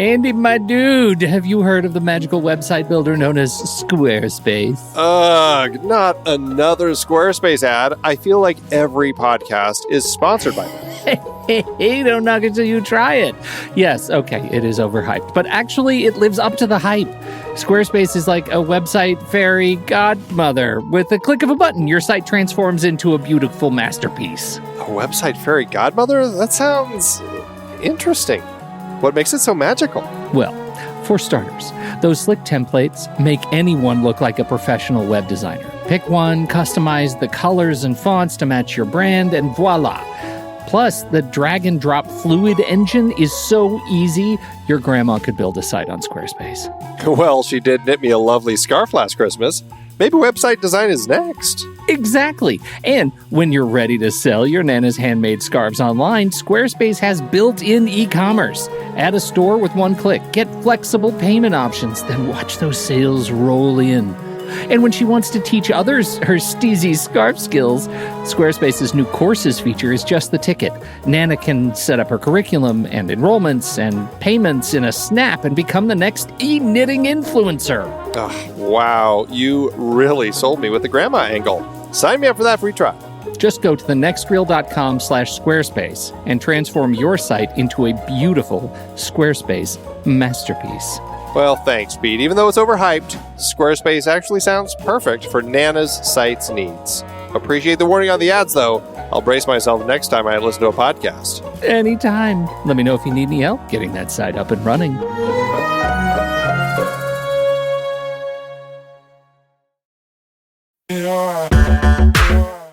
Andy, my dude, have you heard of the magical website builder known as Squarespace? Ugh, not another Squarespace ad. I feel like every podcast is sponsored by them. Hey, don't knock it till you try it. Yes, okay, it is overhyped, but actually it lives up to the hype. Squarespace is like a website fairy godmother. With a click of a button, your site transforms into a beautiful masterpiece. A website fairy godmother? That sounds interesting. What makes it so magical? Well, for starters, those slick templates make anyone look like a professional web designer. Pick one, customize the colors and fonts to match your brand, and voila. Plus, the drag and drop fluid engine is so easy, your grandma could build a site on Squarespace. Well, she did knit me a lovely scarf last Christmas. Maybe website design is next. Exactly. And when you're ready to sell your Nana's handmade scarves online, Squarespace has built-in e-commerce. Add a store with one click. Get flexible payment options. Then watch those sales roll in. And when she wants to teach others her steezy scarf skills, Squarespace's new courses feature is just the ticket. Nana can set up her curriculum and enrollments and payments in a snap and become the next e-knitting influencer. Oh, wow, you really sold me with the grandma angle. Sign me up for that free trial. Just go to thenextreel.com/Squarespace and transform your site into a beautiful Squarespace masterpiece. Well, thanks, Pete. Even though it's overhyped, Squarespace actually sounds perfect for Nana's site's needs. Appreciate the warning on the ads, though. I'll brace myself next time I listen to a podcast. Anytime. Let me know if you need any help getting that site up and running.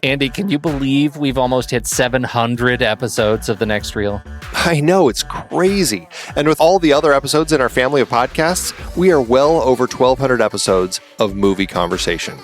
Andy, can you believe we've almost hit 700 episodes of The Next Reel? I know, it's crazy. And with all the other episodes in our family of podcasts, we are well over 1,200 episodes of movie conversation.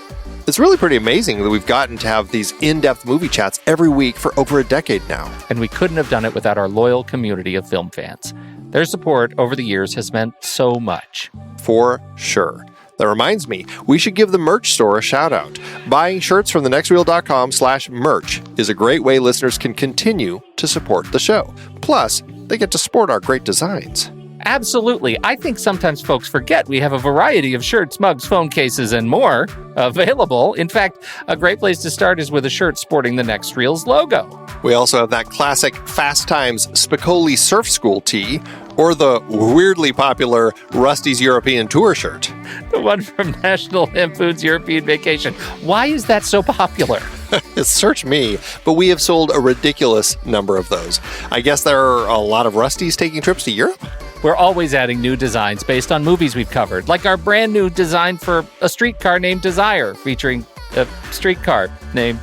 It's really pretty amazing that we've gotten to have these in-depth movie chats every week for over a decade now. And we couldn't have done it without our loyal community of film fans. Their support over the years has meant so much. For sure. That reminds me, we should give the merch store a shout out. Buying shirts from thenextreel.com/merch is a great way listeners can continue to support the show. Plus, they get to sport our great designs. Absolutely. I think sometimes folks forget we have a variety of shirts, mugs, phone cases, and more available. In fact, a great place to start is with a shirt sporting the Next Reel's logo. We also have that classic Fast Times Spicoli Surf School tee, or the weirdly popular Rusty's European Tour shirt. The one from National Lampoon's European Vacation. Why is that so popular? Search me, but we have sold a ridiculous number of those. I guess there are a lot of Rustys taking trips to Europe? We're always adding new designs based on movies we've covered, like our brand new design for a streetcar named Desire, featuring a streetcar named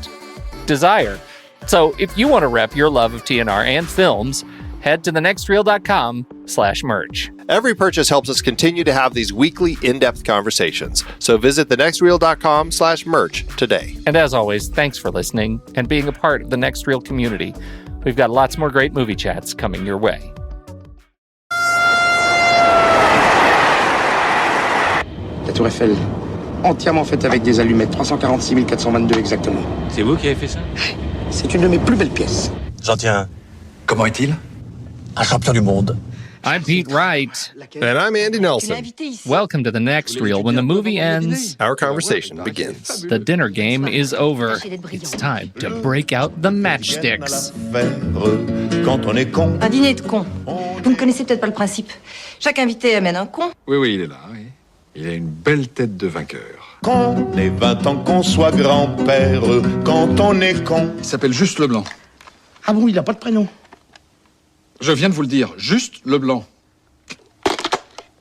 Desire. So if you want to rep your love of TNR and films, head to thenextreel.com/merch. Every purchase helps us continue to have these weekly in-depth conversations. So visit thenextreel.com/merch today. And as always, thanks for listening and being a part of the Next Reel community. We've got lots more great movie chats coming your way. La Tour Eiffel, entièrement faite avec des allumettes, 346 422 exactement. C'est vous qui avez fait ça? C'est une de mes plus belles pièces. J'en tiens un. Comment est-il? Un champion du monde. I'm Pete Wright. And I'm Andy Nelson. Welcome to The Next Reel. When the movie ends, Our conversation begins. the dinner game is over. It's time to break out the matchsticks. Un dîner de cons. Vous ne connaissez peut-être pas le principe. Chaque invité amène un con. Oui, il est là, oui. Il a une belle tête de vainqueur. Qu'on ait 20 ans, qu'on soit grand-père, quand on est con. Il s'appelle Juste Leblanc. Ah bon, il n'a pas de prénom? Je viens de vous le dire, Juste Leblanc.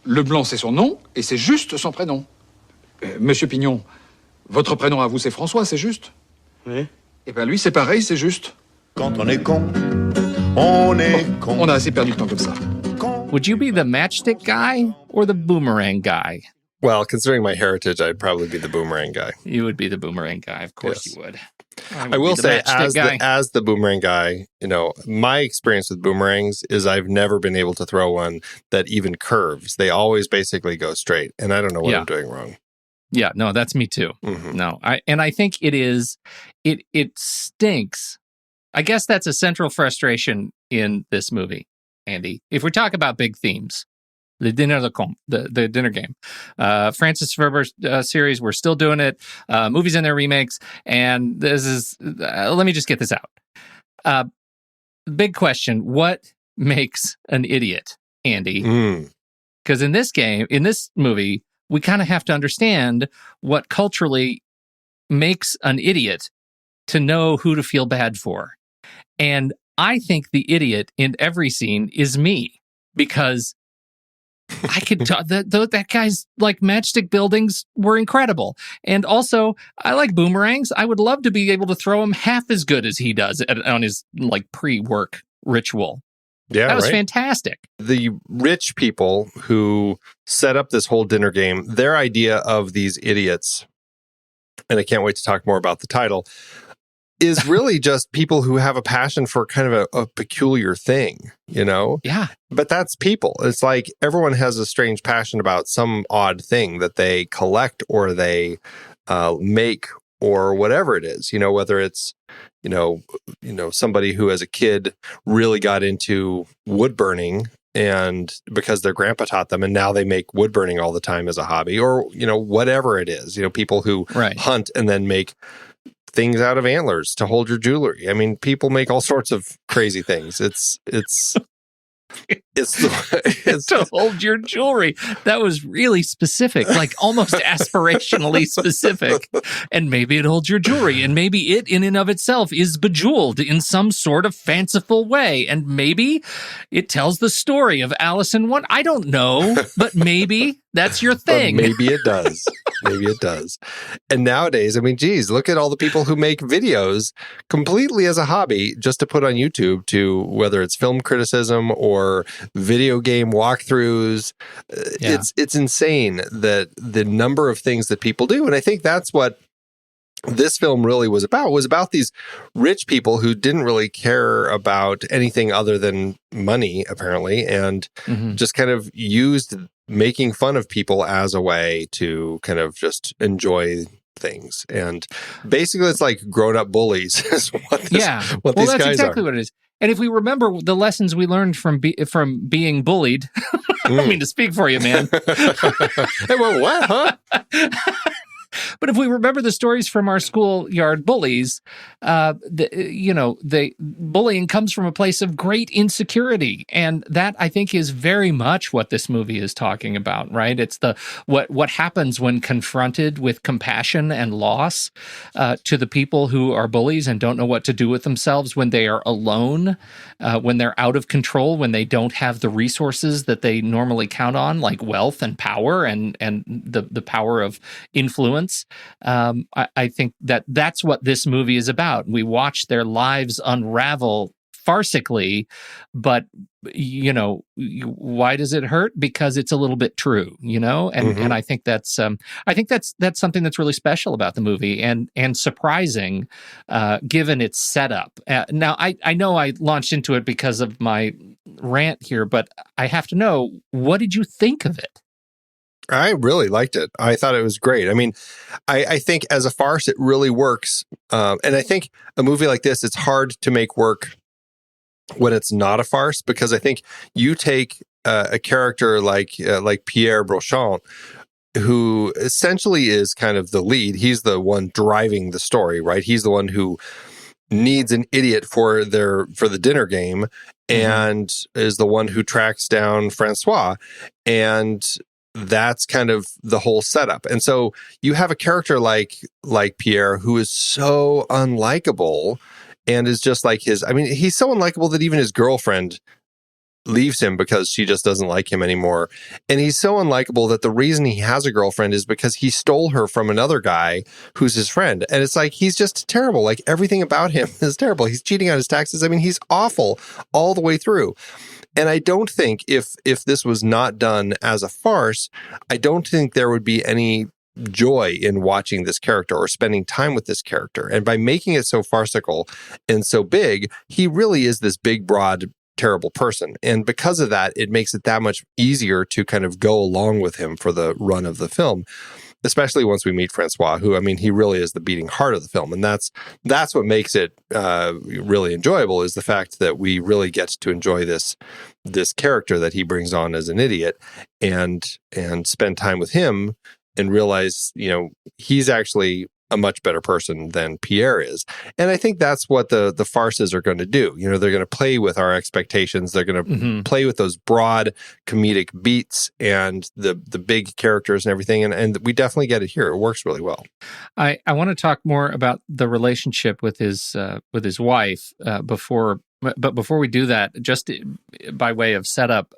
Leblanc, c'est son nom, et c'est Juste son prénom. Monsieur Pignon, votre prénom à vous, c'est François, c'est juste? Oui. Eh bien, lui, c'est pareil, c'est juste. Quand on est con, on est con. On a assez perdu de temps comme ça. Would you be the matchstick guy or the boomerang guy? Well, considering my heritage, I'd probably be the boomerang guy. You would be the boomerang guy. Of course Yes. you would. I will say, as guy. the boomerang guy, my experience with boomerangs is I've never been able to throw one that even curves. They always basically go straight, and I don't know what I'm doing wrong. Yeah, no, that's me too. Mm-hmm. No, I think it stinks. I guess that's a central frustration in this movie, Andy. If we talk about big themes, the Dîner de Cons, the dinner game. Francis Veber series, we're still doing it. Movies and their remakes. And this is, let me just get this out. Big question, what makes an idiot, Andy? Because in this movie, we kind of have to understand what culturally makes an idiot to know who to feel bad for. And I think the idiot in every scene is me, because I could that guy's like matchstick buildings were incredible. And also, I like boomerangs. I would love to be able to throw him half as good as he does on his like pre-work ritual. Yeah, that was right? fantastic. The rich people who set up this whole dinner game, their idea of these idiots, and I can't wait to talk more about the title, is really just people who have a passion for kind of a peculiar thing, you know? Yeah. But that's people. It's like everyone has a strange passion about some odd thing that they collect or they make or whatever it is, you know, whether it's, you know, somebody who as a kid really got into wood burning and because their grandpa taught them and now they make wood burning all the time as a hobby, or, you know, whatever it is, you know, people who hunt and then make things out of antlers to hold your jewelry. I mean, people make all sorts of crazy things. It's to hold your jewelry. That was really specific, like almost aspirationally specific. And maybe it holds your jewelry, and maybe it in and of itself is bejeweled in some sort of fanciful way. And maybe it tells the story of Alice in Wonderland. I don't know, but maybe that's your thing. But maybe it does. Maybe it does. And nowadays, I mean, geez, look at all the people who make videos completely as a hobby just to put on YouTube, to whether it's film criticism or video game walkthroughs. It's insane that the number of things that people do. And I think that's what this film really was about these rich people who didn't really care about anything other than money, apparently, and just kind of used making fun of people as a way to kind of just enjoy things. And basically it's like grown-up bullies is what these guys are. Well, that's exactly what it is. And if we remember the lessons we learned from being bullied, I don't mean to speak for you, man. Hey, well, what, huh? But if we remember the stories from our schoolyard bullies, bullying comes from a place of great insecurity, and that I think is very much what this movie is talking about. Right? It's what happens when confronted with compassion and loss to the people who are bullies and don't know what to do with themselves, when they are alone, when they're out of control, when they don't have the resources that they normally count on, like wealth and power and the power of influence. I think that's what this movie is about. We watch their lives unravel farcically, but why does it hurt? Because it's a little bit true, and I think that's something that's really special about the movie and surprising, given its setup. Now I know I launched into it because of my rant here, but I have to know, what did you think of it? I really liked it. I thought it was great. I mean, I think as a farce, it really works. And I think a movie like this, it's hard to make work when it's not a farce, because I think you take a character like Pierre Brochant, who essentially is kind of the lead. He's the one driving the story, right? He's the one who needs an idiot for the dinner game and is the one who tracks down Francois. And that's kind of the whole setup. And so you have a character like Pierre, who is so unlikable and is just like he's so unlikable that even his girlfriend leaves him because she just doesn't like him anymore. And he's so unlikable that the reason he has a girlfriend is because he stole her from another guy who's his friend. And it's like, he's just terrible. Like, everything about him is terrible. He's cheating on his taxes. I mean, he's awful all the way through. And I don't think if this was not done as a farce, I don't think there would be any joy in watching this character or spending time with this character. And by making it so farcical and so big, he really is this big, broad, terrible person. And because of that, it makes it that much easier to kind of go along with him for the run of the film. especially once we meet Francois, who, I mean, he really is the beating heart of the film. And that's what makes it really enjoyable, is the fact that we really get to enjoy this character that he brings on as an idiot and spend time with him and realize, he's actually a much better person than Pierre is. And I think that's what the farces are going to do. They're going to play with our expectations. They're going to play with those broad comedic beats and the big characters and everything. And we definitely get it here. It works really well. I want to talk more about the relationship with his wife before we do that, just by way of setup,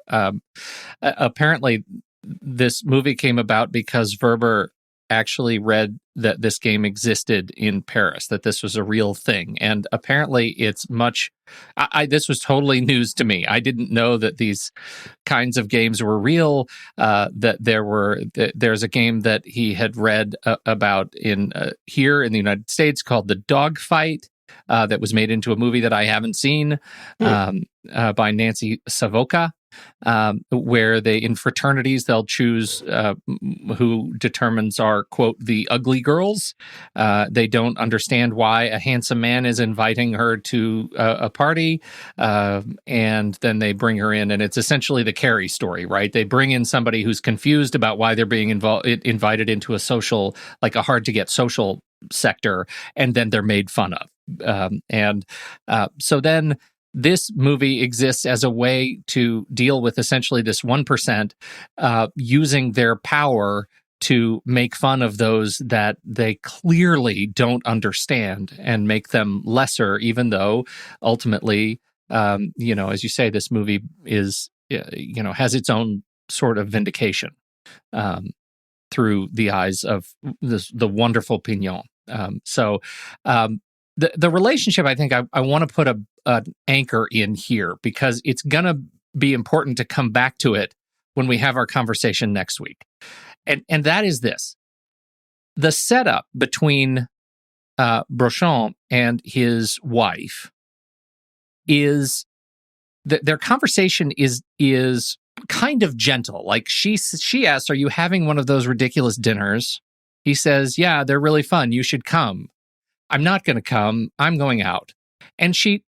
apparently this movie came about because Veber actually read that this game existed in Paris, that this was a real thing. And apparently it's this was totally news to me. I didn't know that these kinds of games were real, that there's a game that he had read about here in the United States called The Dogfight, that was made into a movie that I haven't seen, by Nancy Savoca. Where in fraternities, they'll choose who determines are, quote, the ugly girls. They don't understand why a handsome man is inviting her to a party, and then they bring her in, and it's essentially the Carrie story, right? They bring in somebody who's confused about why they're being invited into a hard-to-get social sector, and then they're made fun of. So then this movie exists as a way to deal with essentially this 1% using their power to make fun of those that they clearly don't understand and make them lesser, even though ultimately, as you say, this movie is, has its own sort of vindication through the eyes of the wonderful Pignon. The relationship, I think I want to put an anchor in here, because it's going to be important to come back to it when we have our conversation next week. And that is this. The setup between Brochon and his wife is that their conversation is kind of gentle. Like she asks, "Are you having one of those ridiculous dinners?" He says, "Yeah, they're really fun. You should come." "I'm not going to come. I'm going out." And she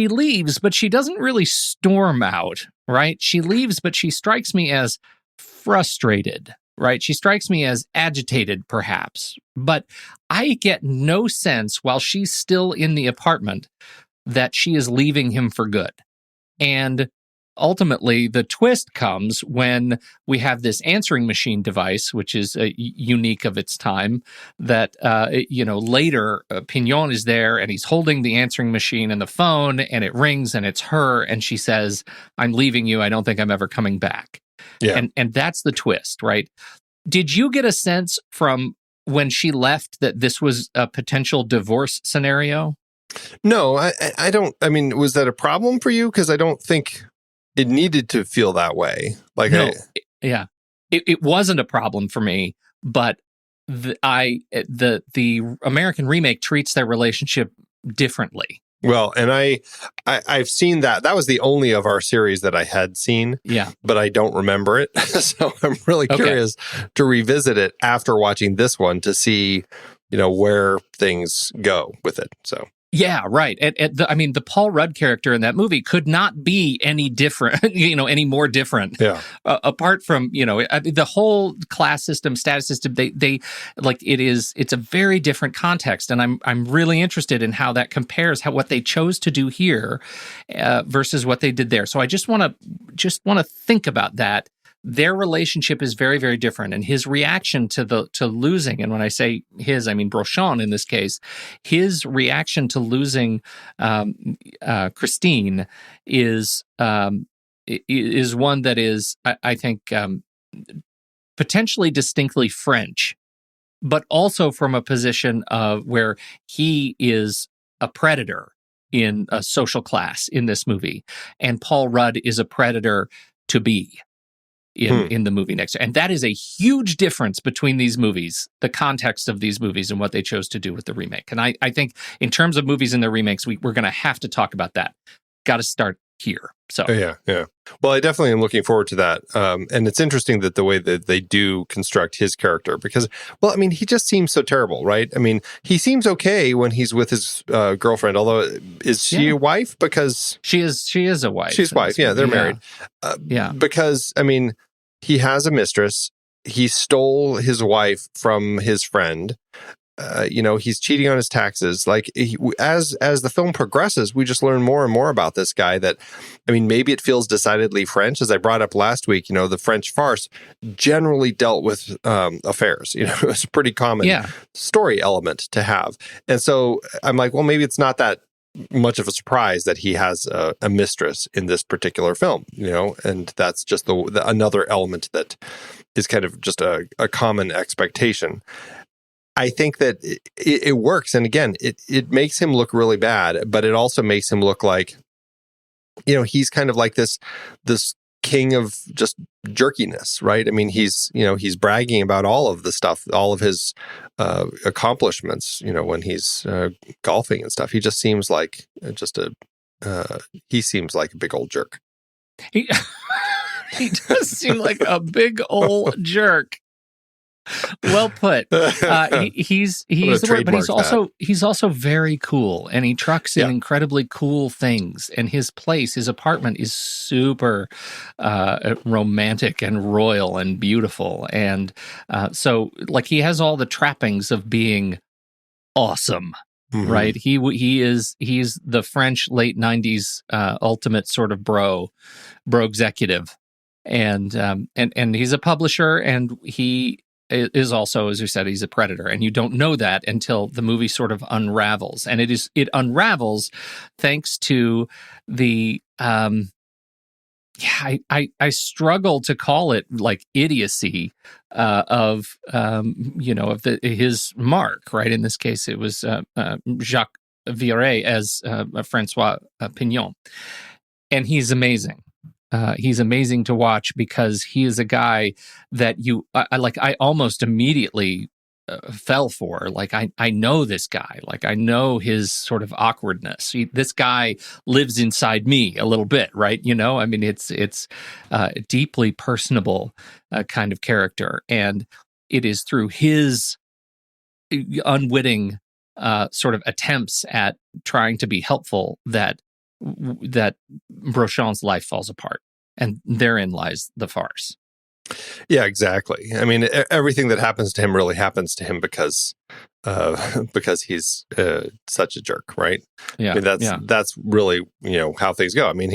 leaves, but she doesn't really storm out, right? She leaves, but she strikes me as frustrated, right? She strikes me as agitated, perhaps. But I get no sense, while she's still in the apartment, that she is leaving him for good. And ultimately, the twist comes when we have this answering machine device, which is unique of its time, that, later Pignon is there and he's holding the answering machine and the phone, and it rings and it's her. And she says, "I'm leaving you. I don't think I'm ever coming back." Yeah. And that's the twist, right? Did you get a sense from when she left that this was a potential divorce scenario? No, I don't. I mean, was that a problem for you? Because I don't think it needed to feel that way. It wasn't a problem for me, but the American remake treats their relationship differently. Well, and I've seen that. That was the only of our series that I had seen. Yeah, but I don't remember it, so I'm really curious to revisit it after watching this one to see, where things go with it. So. Yeah, right. The Paul Rudd character in that movie could not be any different, any more different. Yeah. Apart from, the whole class system, status system, it's a very different context. And I'm really interested in how that compares, what they chose to do here versus what they did there. So I just want to think about that. Their relationship is very, very different, and his reaction to losing, and when I say his, I mean Brochon in this case, his reaction to losing Christine is one that is, I think, potentially distinctly French, but also from a position of where he is a predator in a social class in this movie, and Paul Rudd is a predator to be in the movie next. And that is a huge difference between these movies, the context of these movies and what they chose to do with the remake. And I think in terms of movies and their remakes, we're going to have to talk about that. Got to start here. So yeah. Well, I definitely am looking forward to that. And it's interesting that the way that they do construct his character, because, well, I mean, he just seems so terrible, right? I mean, he seems okay when he's with his girlfriend, although is she a wife? Because she is a wife. She's wife. Yeah, they're married. Because, I mean, he has a mistress. He stole his wife from his friend. He's cheating on his taxes. Like, as the film progresses, we just learn more and more about this guy that, I mean, maybe it feels decidedly French. As I brought up last week, the French farce generally dealt with affairs. It's a pretty common story element to have. And so I'm like, well, maybe it's not that much of a surprise that he has a mistress in this particular film, and that's just the another element that is kind of just a common expectation. I think that it works. And again, it makes him look really bad, but it also makes him look like, he's kind of like this king of just jerkiness, right? I mean, he's bragging about all of the stuff, all of his accomplishments, when he's golfing and stuff. He just seems like he seems like a big old jerk. He does seem like a big old jerk. Well put. He's the word, but he's also very cool, and he trucks in incredibly cool things. And his apartment is super romantic and royal and beautiful, and so like he has all the trappings of being awesome. Mm-hmm. Right? He's the French late 90s ultimate sort of bro executive, and he's a publisher, and he is also, as you said, he's a predator, and you don't know that until the movie sort of unravels, and it unravels thanks to the I struggle to call it like idiocy of his mark, right? In this case, it was Jacques Villeret as Francois Pignon, and he's amazing. He's amazing to watch because he is a guy that I almost immediately fell for. Like, I know this guy. Like, I know his sort of awkwardness. This guy lives inside me a little bit, right? I mean, it's a deeply personable kind of character. And it is through his unwitting sort of attempts at trying to be helpful that Brochant's life falls apart, and therein lies the farce. Yeah, exactly. I mean, everything that happens to him really happens to him because he's such a jerk, right? Yeah, I mean, that's really how things go. I mean,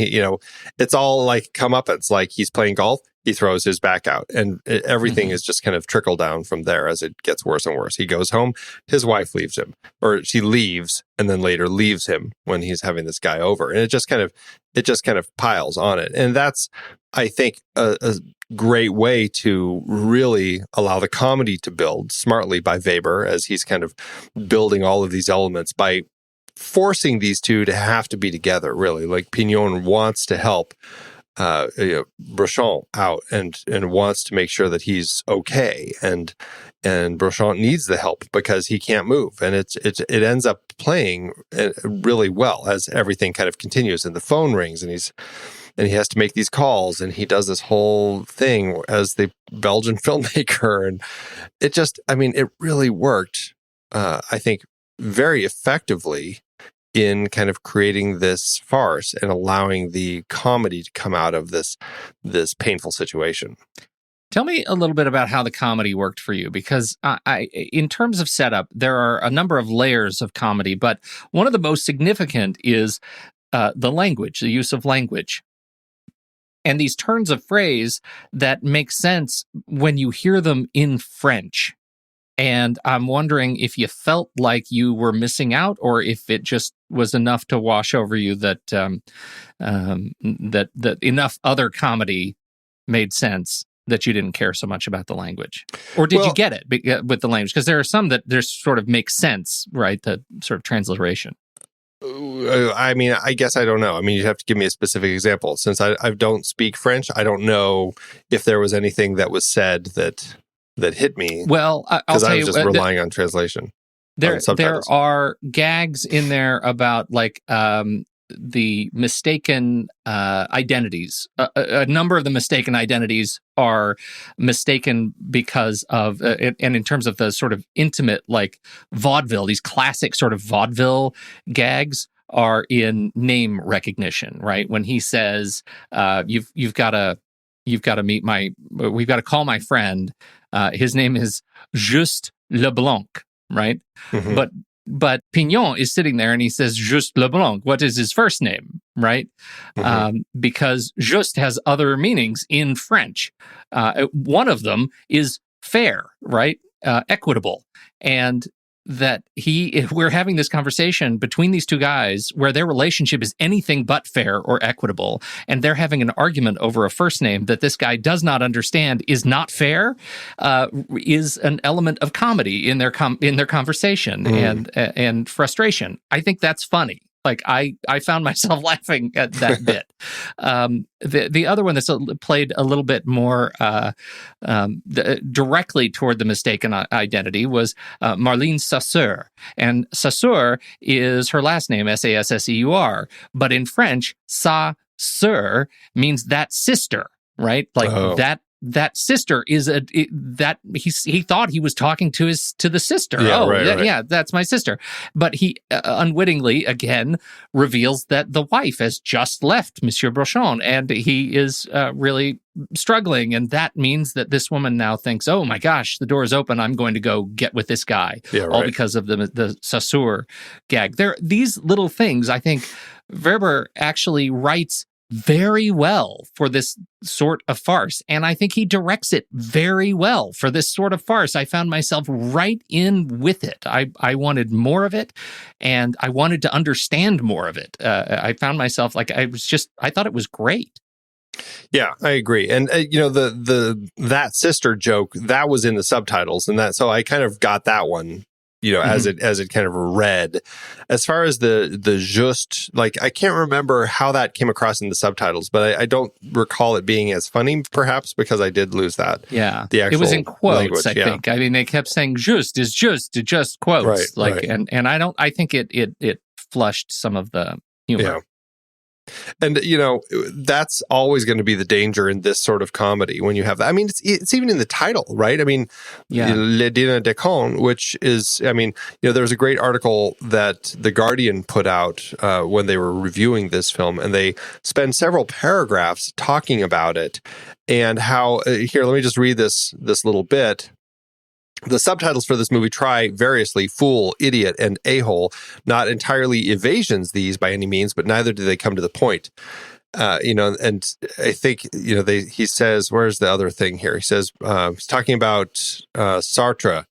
it's all like comeuppance. Like, he's playing golf, he throws his back out, and everything is just kind of trickle down from there as it gets worse and worse. He goes home, his wife leaves him, or she leaves, and then later leaves him when he's having this guy over, and it just kind of piles on it. And that's, I think, a great way to really allow the comedy to build smartly by Weber, as he's kind of building all of these elements by forcing these two to have to be together, really. Like, Pignon wants to help Brochant out and wants to make sure that he's okay, and Brochant needs the help because he can't move, and it ends up playing really well as everything kind of continues, and the phone rings, and he has to make these calls, and he does this whole thing as the Belgian filmmaker, and it really worked, I think, very effectively in kind of creating this farce and allowing the comedy to come out of this painful situation. Tell me a little bit about how the comedy worked for you, because in terms of setup, there are a number of layers of comedy, but one of the most significant is the language, the use of language. And these turns of phrase that make sense when you hear them in French. And I'm wondering if you felt like you were missing out, or if it just was enough to wash over you that that enough other comedy made sense that you didn't care so much about the language. Or did you get it with the language? Because there are some that just sort of make sense, right? The sort of transliteration. I mean, I guess I don't know. I mean, you'd have to give me a specific example. Since I don't speak French, I don't know if there was anything that was said that hit me. Well, I'll tell you, because I was just relying on translation. There are gags in there about like the mistaken identities. A number of the mistaken identities are mistaken because of, and in terms of the sort of intimate, like vaudeville, these classic sort of vaudeville gags are in name recognition, right? When he says, "You've got to meet we've got to call my friend. His name is Juste Leblanc," right? Mm-hmm. But Pignon is sitting there and he says, Juste Leblanc. What is his first name, right? Mm-hmm. Because Juste has other meanings in French. One of them is fair, right? Equitable. And that we're having this conversation between these two guys where their relationship is anything but fair or equitable, and they're having an argument over a first name that this guy does not understand is not fair, is an element of comedy in their conversation and frustration. I think that's funny. Like I found myself laughing at that bit. The other one that's played a little bit more directly toward the mistaken identity was Marlene Saussure. And Saussure is her last name, Sasseur, but in French, sa sœur means that sister, right? Like that sister is he thought he was talking to the sister. Yeah, that's my sister. But he unwittingly again reveals that the wife has just left Monsieur Brochon, and he is really struggling, and that means that this woman now thinks, oh my gosh, the door is open, I'm going to go get with this guy. All because of the Saussure gag. These little things, I think Weber actually writes very well for this sort of farce. And I think he directs it very well for this sort of farce. I found myself right in with it. I wanted more of it, and I wanted to understand more of it. I found myself like, I thought it was great. Yeah, I agree. And the that sister joke, that was in the subtitles, and so I kind of got that one, as it kind of read. As far as the juste, like, I can't remember how that came across in the subtitles, but I don't recall it being as funny, perhaps because I did lose that. Yeah, the actual it was in quotes. Language, I think. I mean, they kept saying "juste" is just quotes, and I think it flushed some of the humor. Yeah. And, that's always going to be the danger in this sort of comedy when you have that. I mean, it's even in the title, right? I mean, Le Dîner de Cons, which is, there was a great article that The Guardian put out when they were reviewing this film, and they spend several paragraphs talking about it and how, here, let me just read this little bit. The subtitles for this movie try variously fool, idiot, and a-hole. Not entirely evasions these by any means, but neither do they come to the point. And I think, he says, where's the other thing here? He says, he's talking about Sartre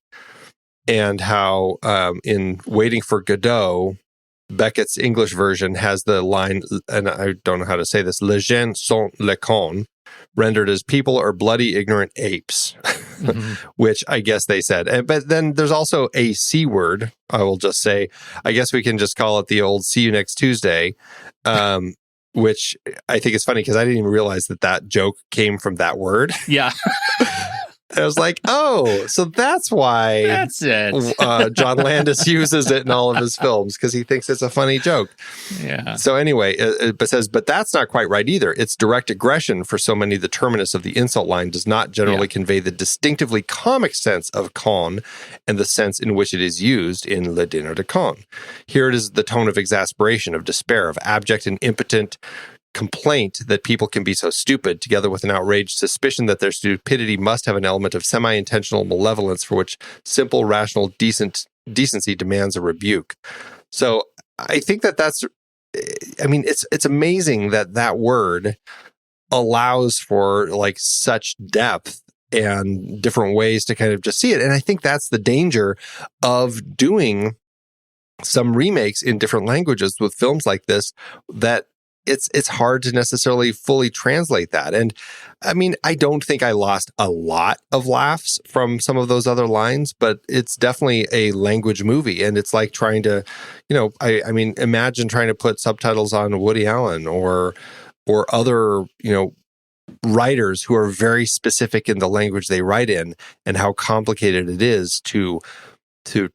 and how in Waiting for Godot, Beckett's English version has the line, and I don't know how to say this, les gens sont les cons, rendered as people are bloody, ignorant apes, which I guess they said. But then there's also a C word, I will just say. I guess we can just call it the old see you next Tuesday, which I think is funny because I didn't even realize that joke came from that word. Yeah. I was like, oh, so that's why that's it. John Landis uses it in all of his films, because he thinks it's a funny joke. Yeah. So anyway, it says, but that's not quite right either. It's direct aggression for so many. The terminus of the insult line does not generally convey the distinctively comic sense of con and the sense in which it is used in Le Dîner de Cons. Here it is the tone of exasperation, of despair, of abject and impotent complaint that people can be so stupid, together with an outraged suspicion that their stupidity must have an element of semi-intentional malevolence for which simple, rational decency demands a rebuke. So I think that's, it's amazing that word allows for like such depth and different ways to kind of just see it. And I think that's the danger of doing some remakes in different languages with films like this, that it's hard to necessarily fully translate that. And I mean, I don't think I lost a lot of laughs from some of those other lines, but it's definitely a language movie. And it's like trying to, imagine trying to put subtitles on Woody Allen or other, writers who are very specific in the language they write in, and how complicated it is to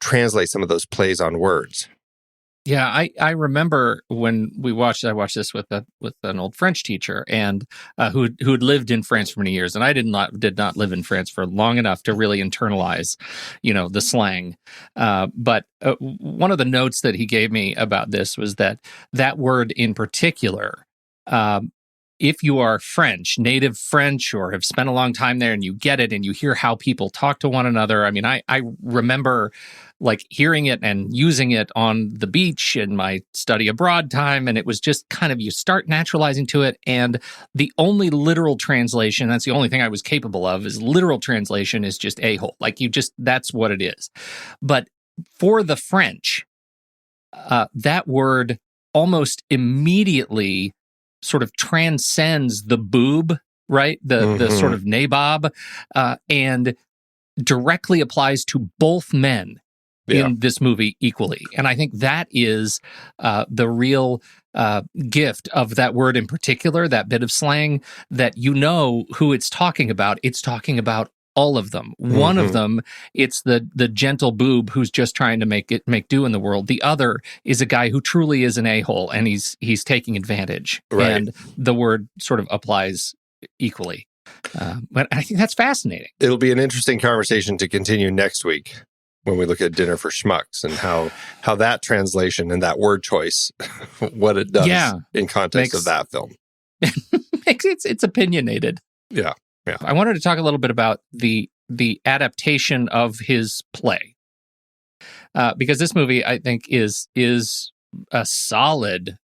translate some of those plays on words. Yeah, I remember when I watched this with an old French teacher and who'd lived in France for many years, and I did not live in France for long enough to really internalize, the slang. But one of the notes that he gave me about this was that word in particular. If you are French, native French, or have spent a long time there and you get it and you hear how people talk to one another. I mean, I remember like hearing it and using it on the beach in my study abroad time. And it was just kind of, you start naturalizing to it. And the only literal translation, that's the only thing I was capable of, is literal translation is just a-hole. Like that's what it is. But for the French, that word almost immediately sort of transcends the boob, right? The sort of nabob, and directly applies to both men in this movie equally. And I think that is the real gift of that word in particular, that bit of slang, that who it's talking about. It's talking about all of them. One of them, it's the gentle boob who's just trying to make do in the world. The other is a guy who truly is an a-hole and he's taking advantage. Right. And the word sort of applies equally. But I think that's fascinating. It'll be an interesting conversation to continue next week when we look at Dinner for Schmucks and how that translation and that word choice, what it does in context of that film. It's opinionated. Yeah. Yeah. I wanted to talk a little bit about the adaptation of his play, because this movie, I think, is a solid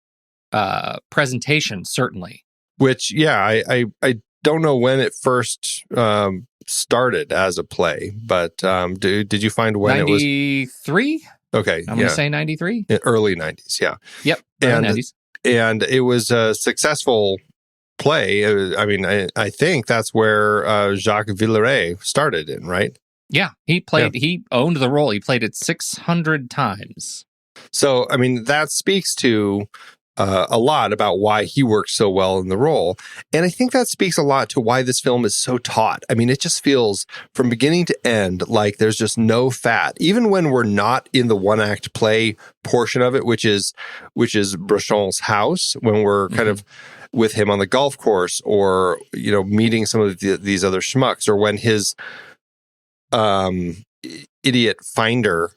presentation, certainly. Which, I don't know when it first started as a play, but did you find when 93? it was? 93? Okay, I'm going to say 93? Early 90s, yeah. Yep, early 90s. And it was a successful play. I think that's where Jacques Villeret started in, right? Yeah, he owned the role. He played it 600 times. So, I mean, that speaks to a lot about why he works so well in the role. And I think that speaks a lot to why this film is so taut. I mean, it just feels from beginning to end like there's just no fat, even when we're not in the one act play portion of it, which is Brechon's house, when we're kind of with him on the golf course, or meeting some of these other schmucks, or when his idiot finder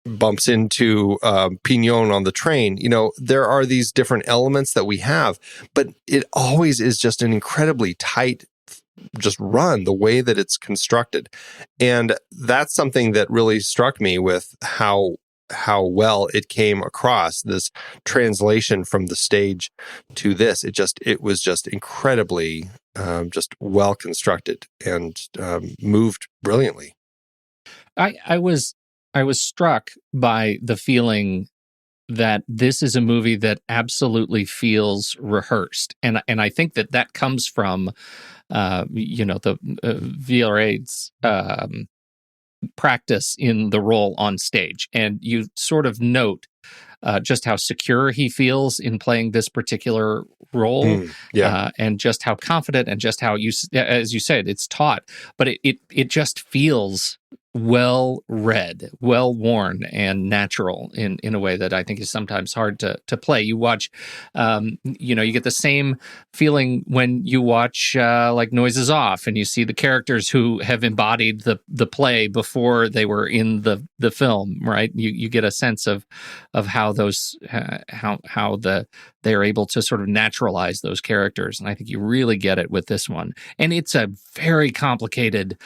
bumps into Pignon on the train. There are these different elements that we have, but it always is just an incredibly tight just run, the way that it's constructed. And that's something that really struck me with how well it came across, this translation from the stage to this. It was just incredibly just well constructed and moved brilliantly. I was struck by the feeling that this is a movie that absolutely feels rehearsed, and I think that comes from the Villeret's practice in the role on stage, and you sort of note just how secure he feels in playing this particular role, and just how confident, and just how as you said, it's taut, but it just feels well read, well worn, and natural in a way that I think is sometimes hard to play. You watch, you get the same feeling when you watch like Noises Off, and you see the characters who have embodied the play before they were in the film, right? You get a sense of how those they're able to sort of naturalize those characters, and I think you really get it with this one. And it's a very complicated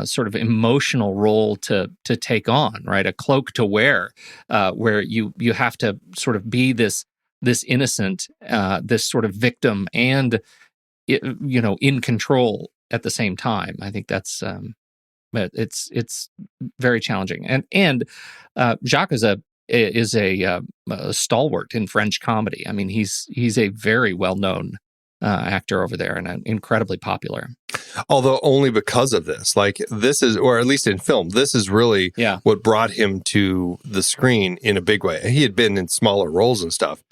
sort of emotional role to take on, right? A cloak to wear, where you have to sort of be this innocent, this sort of victim, and in control at the same time. I think that's it's very challenging. And Jacques is a stalwart in French comedy. I mean, he's a very well-known actor over there, and incredibly popular. Although only because of this. Like, this is, or at least in film, this is really what brought him to the screen in a big way. He had been in smaller roles and stuff,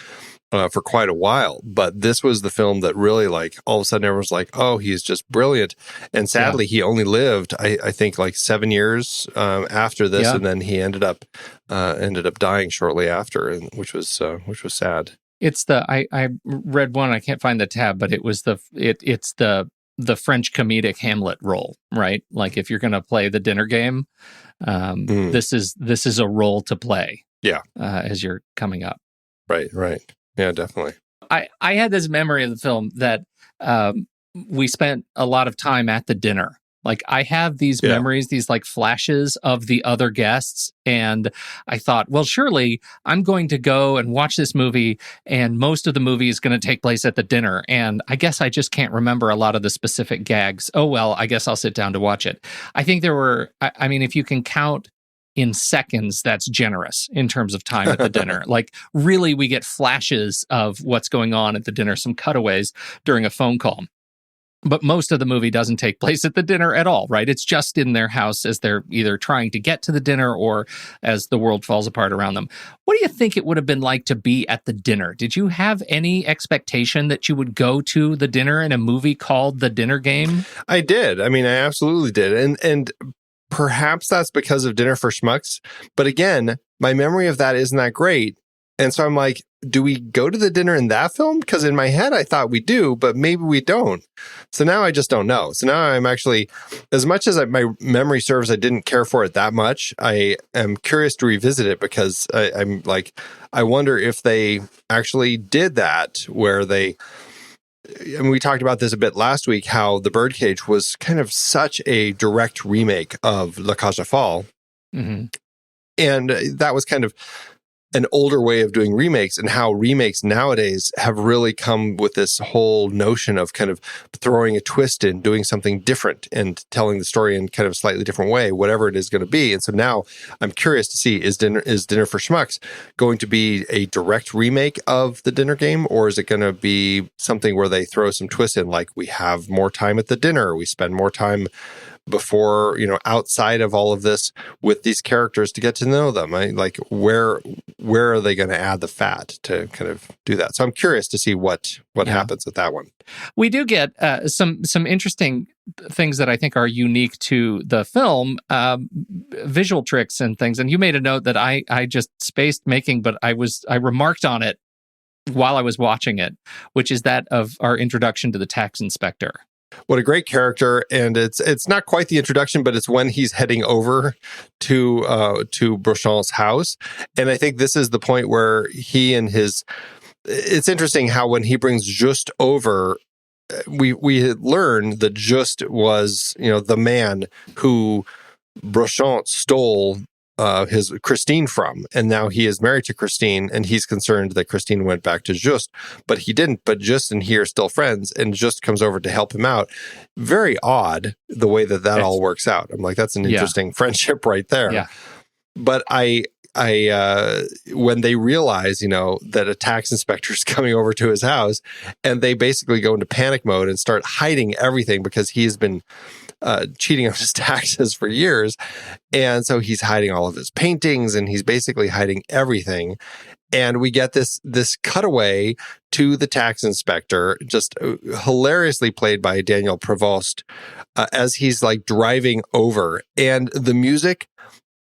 for quite a while. But this was the film that really, like, all of a sudden everyone's like, oh, he's just brilliant. And sadly, he only lived, I think, like 7 years after this, and then he ended up dying shortly after, and which was sad. It's I read one, I can't find the tab, but it was it's the French comedic Hamlet role, right? Like, if you're going to play the dinner game, this is a role to play. Yeah, as you're coming up. Right. Yeah, definitely. I had this memory of the film that we spent a lot of time at the dinner. Like, I have these memories, these like flashes of the other guests. And I thought, well, surely I'm going to go and watch this movie, and most of the movie is going to take place at the dinner. And I guess I just can't remember a lot of the specific gags. Oh, well, I guess I'll sit down to watch it. I think there were, I mean, if you can count in seconds, that's generous in terms of time at the dinner. Like, really, we get flashes of what's going on at the dinner, some cutaways during a phone call. But most of the movie doesn't take place at the dinner at all, right? It's just in their house as they're either trying to get to the dinner or as the world falls apart around them. What do you think it would have been like to be at the dinner? Did you have any expectation that you would go to the dinner in a movie called The Dinner Game? I did. I mean, I absolutely did. And perhaps that's because of Dinner for Schmucks. But again, my memory of that isn't that great. And so I'm like, do we go to the dinner in that film? Because in my head, I thought we do, but maybe we don't. So now I just don't know. So now I'm actually, as much as my memory serves, I didn't care for it that much. I am curious to revisit it because I'm like, I wonder if they actually did that where they, and we talked about this a bit last week, how The Birdcage was kind of such a direct remake of La Cage aux Folles. Mm-hmm. And that was kind of an older way of doing remakes, and how remakes nowadays have really come with this whole notion of kind of throwing a twist in, doing something different and telling the story in kind of a slightly different way, whatever it is going to be. And so now I'm curious to see, is Dinner for Schmucks going to be a direct remake of The Dinner Game, or is it going to be something where they throw some twists in, like we have more time at the dinner, we spend more time before, outside of all of this with these characters to get to know them. Like, where are they going to add the fat to kind of do that? So I'm curious to see what happens with that one. We do get some interesting things that I think are unique to the film, visual tricks and things. And you made a note that I just spaced making, but I remarked on it while I was watching it, which is that of our introduction to the tax inspector. What a great character. And it's not quite the introduction, but it's when he's heading over to Brochant's house. And I think this is the point where he and it's interesting how when he brings Just over, we had learned that Just was, the man who Brochant stole his Christine from, and now he is married to Christine, and he's concerned that Christine went back to Just, but he didn't. But Just and he are still friends, and Just comes over to help him out. Very odd the way that all works out. I'm like, that's an interesting friendship right there. Yeah. But I when they realize, that a tax inspector is coming over to his house, and they basically go into panic mode and start hiding everything because he's been cheating on his taxes for years. And so he's hiding all of his paintings, and he's basically hiding everything. And we get this cutaway to the tax inspector, just hilariously played by Daniel Prevost, as he's like driving over. And the music,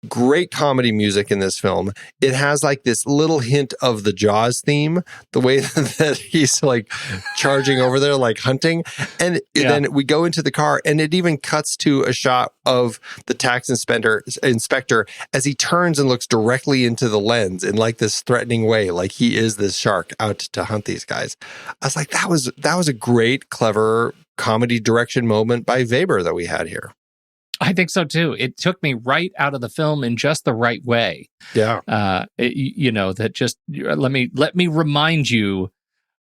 great comedy music in this film. It has like this little hint of the Jaws theme, the way that he's like charging over there, like hunting. And then we go into the car, and it even cuts to a shot of the tax inspector as he turns and looks directly into the lens in like this threatening way, like he is this shark out to hunt these guys. I was like, that was a great, clever comedy direction moment by Weber that we had here. I think so too. It took me right out of the film in just the right way. Yeah. That just let me remind you,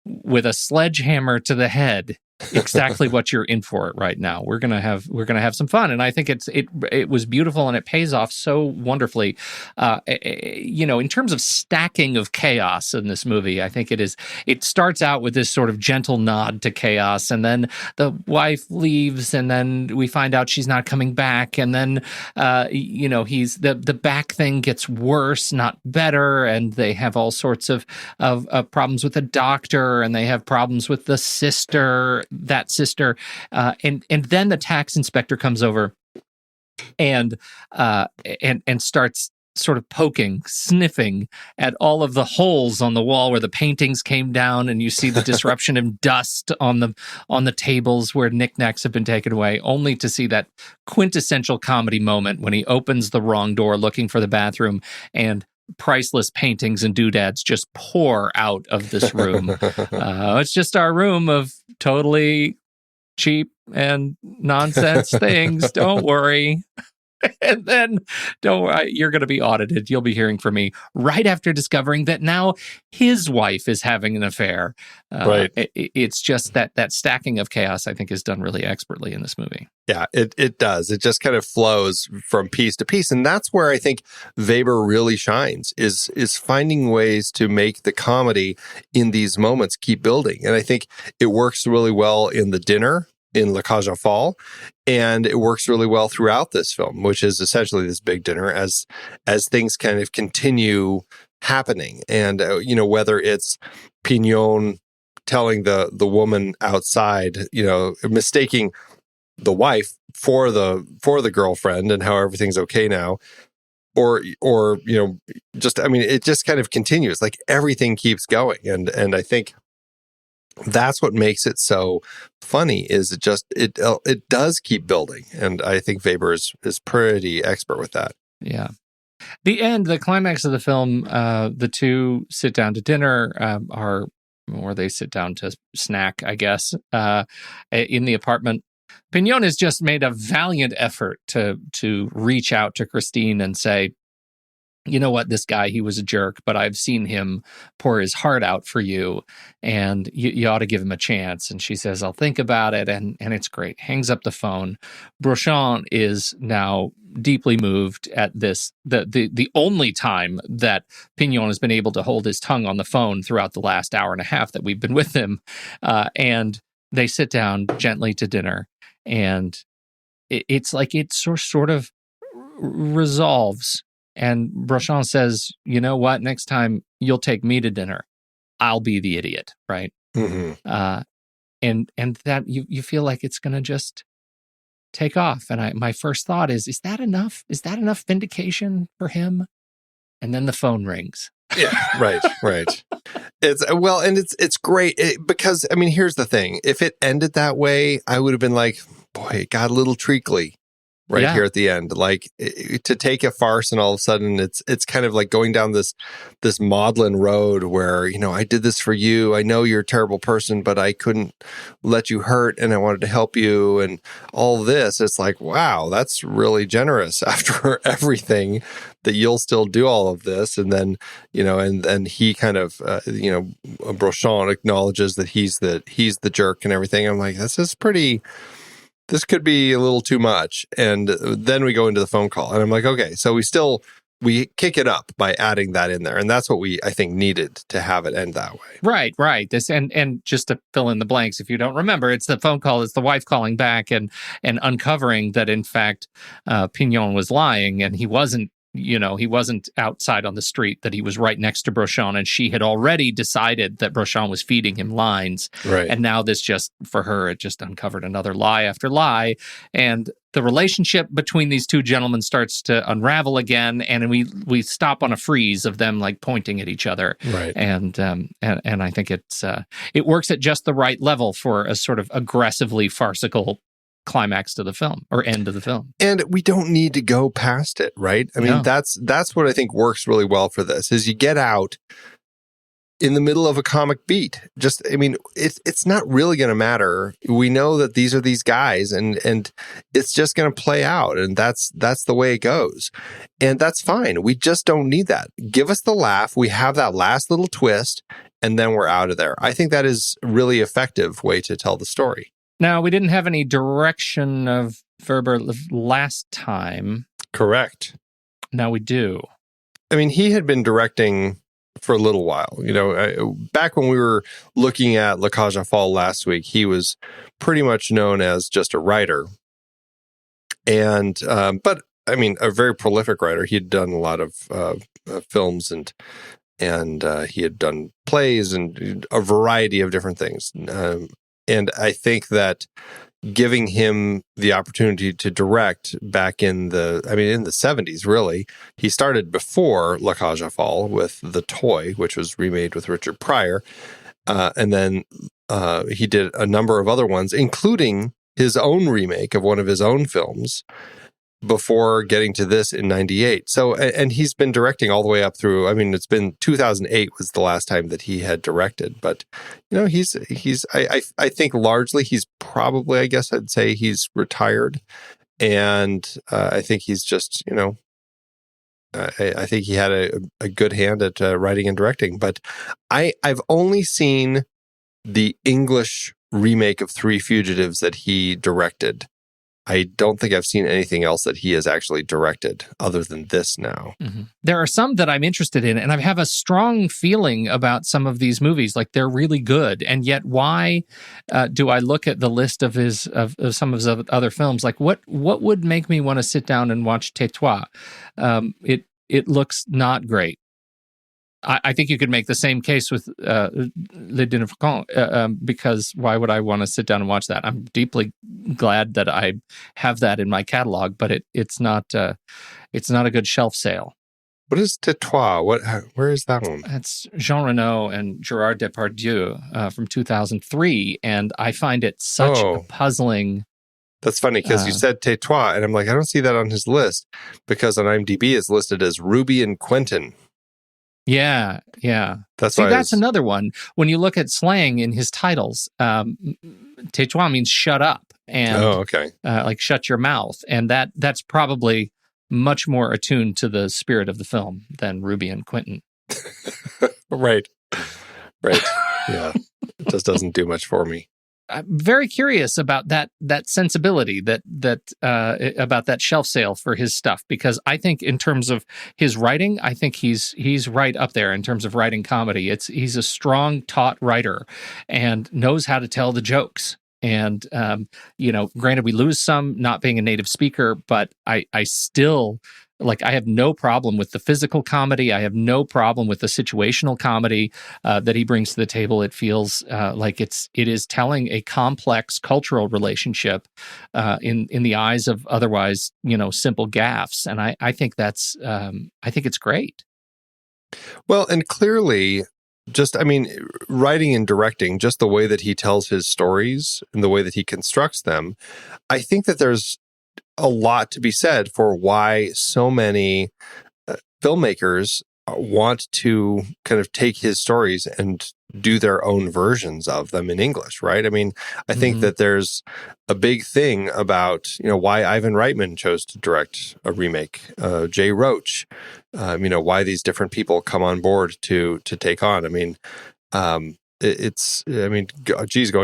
with a sledgehammer to the head, exactly what you're in for it right now. We're gonna have some fun, and I think it was beautiful, and it pays off so wonderfully. In terms of stacking of chaos in this movie, I think it starts out with this sort of gentle nod to chaos, and then the wife leaves, and then we find out she's not coming back, and then he's the back thing gets worse, not better, and they have all sorts of problems with the doctor, and they have problems with the sister. And then the tax inspector comes over and starts sort of sniffing at all of the holes on the wall where the paintings came down, and you see the disruption of dust on the tables where knickknacks have been taken away, only to see that quintessential comedy moment when he opens the wrong door looking for the bathroom and priceless paintings and doodads just pour out of this room. It's just our room of totally cheap and nonsense things. Don't worry. And then, don't worry, you're going to be audited. You'll be hearing from me right after discovering that now his wife is having an affair. Right. It's just that stacking of chaos, I think, is done really expertly in this movie. Yeah, it does. It just kind of flows from piece to piece. And that's where I think Weber really shines, is finding ways to make the comedy in these moments keep building. And I think it works really well in the dinner, in La Cage aux Folles, and it works really well throughout this film, which is essentially this big dinner as things kind of continue happening. And, whether it's Pignon telling the woman outside, mistaking the wife for the girlfriend and how everything's okay now, or it just kind of continues, like everything keeps going. And I think that's what makes it so funny, is it does keep building. And I think Weber is pretty expert with that. Yeah. The climax of the film, the two sit down to dinner, or they sit down to snack, I guess, in the apartment. Pignon has just made a valiant effort to reach out to Christine and say, you know what, this guy, he was a jerk, but I've seen him pour his heart out for you, and you ought to give him a chance. And she says, I'll think about it, and it's great. Hangs up the phone. Brochon is now deeply moved at this, the only time that Pignon has been able to hold his tongue on the phone throughout the last hour and a half that we've been with him. And they sit down gently to dinner, and it's like it sort of resolves. And Brochon says, you know what, next time you'll take me to dinner, I'll be the idiot, right? Mm-hmm. And that you feel like it's going to just take off. And my first thought is that enough? Is that enough vindication for him? And then the phone rings. Yeah, right. It's great because, here's the thing. If it ended that way, I would have been like, boy, it got a little treacly. Here at the end, like to take a farce, and all of a sudden it's kind of like going down this maudlin road where, I did this for you. I know you're a terrible person, but I couldn't let you hurt, and I wanted to help you, and all this. It's like, wow, that's really generous after everything, that you'll still do all of this. And then, and he kind of, Brochon acknowledges that he's the jerk and everything. I'm like, this could be a little too much. And then we go into the phone call, and I'm like, okay, so we kick it up by adding that in there. And that's what I think needed to have it end that way. Right. This and just to fill in the blanks, if you don't remember, it's the phone call, it's the wife calling back and uncovering that, in fact, Pignon was lying, and he wasn't outside on the street, that he was right next to Brochon, and she had already decided that Brochon was feeding him lines. Right. And now this for her, it just uncovered another lie after lie. And the relationship between these two gentlemen starts to unravel again. And we stop on a freeze of them like pointing at each other. Right. And I think it works at just the right level for a sort of aggressively farcical climax to the film, or end of the film. And we don't need to go past it, right? That's what I think works really well for this, is you get out in the middle of a comic beat. It's not really going to matter. We know that these are these guys, and it's just going to play out, and that's the way it goes. And that's fine. We just don't need that. Give us the laugh. We have that last little twist, and then we're out of there. I think that is a really effective way to tell the story. Now, we didn't have any direction of Veber last time. Correct. Now we do. I mean, he had been directing for a little while. Back when we were looking at La Cage aux Folles last week, he was pretty much known as just a writer. And, but I mean, a very prolific writer. He had done a lot of films and he had done plays and a variety of different things. And I think that giving him the opportunity to direct back in the 70s, really. He started before La Cage aux Folles with The Toy, which was remade with Richard Pryor. And then he did a number of other ones, including his own remake of one of his own films before getting to this in 98. So, and he's been directing all the way up through, it's been 2008 was the last time that he had directed, but I think largely he's probably, I guess I'd say he's retired. And I think he's just, I think he had a good hand at writing and directing, but I've only seen the English remake of Three Fugitives that he directed. I don't think I've seen anything else that he has actually directed other than this now. Mm-hmm. There are some that I'm interested in, and I have a strong feeling about some of these movies. Like, they're really good, and yet why do I look at the list of some of his other films? Like, what would make me want to sit down and watch Tais-toi? It looks not great. I think you could make the same case with Le Dîner de Cons, because why would I want to sit down and watch that? I'm deeply glad that I have that in my catalog, but it's not a good shelf sale. What is Tais-toi? Where is that one? It's Jean Reno and Gerard Depardieu from 2003, and I find it such a puzzling. That's funny because you said Tais-toi, and I'm like, I don't see that on his list, because on IMDb it's listed as Ruby and Quentin. Yeah. That's another one. When you look at slang in his titles, tais-toi means shut up, and like shut your mouth, and that's probably much more attuned to the spirit of the film than Ruby and Quentin. Right. Yeah, it just doesn't do much for me. I'm very curious about that sensibility that about that shelf sale for his stuff, because I think in terms of his writing, I think he's right up there in terms of writing comedy. He's a strong, taught writer and knows how to tell the jokes. And granted, we lose some not being a native speaker, but I still. I have no problem with the physical comedy. I have no problem with the situational comedy that he brings to the table. It feels like it is telling a complex cultural relationship in the eyes of otherwise, simple gaffes. And I think I think it's great. Well, and clearly, writing and directing, just the way that he tells his stories and the way that he constructs them, I think that there's a lot to be said for why so many filmmakers want to kind of take his stories and do their own versions of them in English, right? I think that there's a big thing about, why Ivan Reitman chose to direct a remake, Jay Roach, why these different people come on board to take on. Going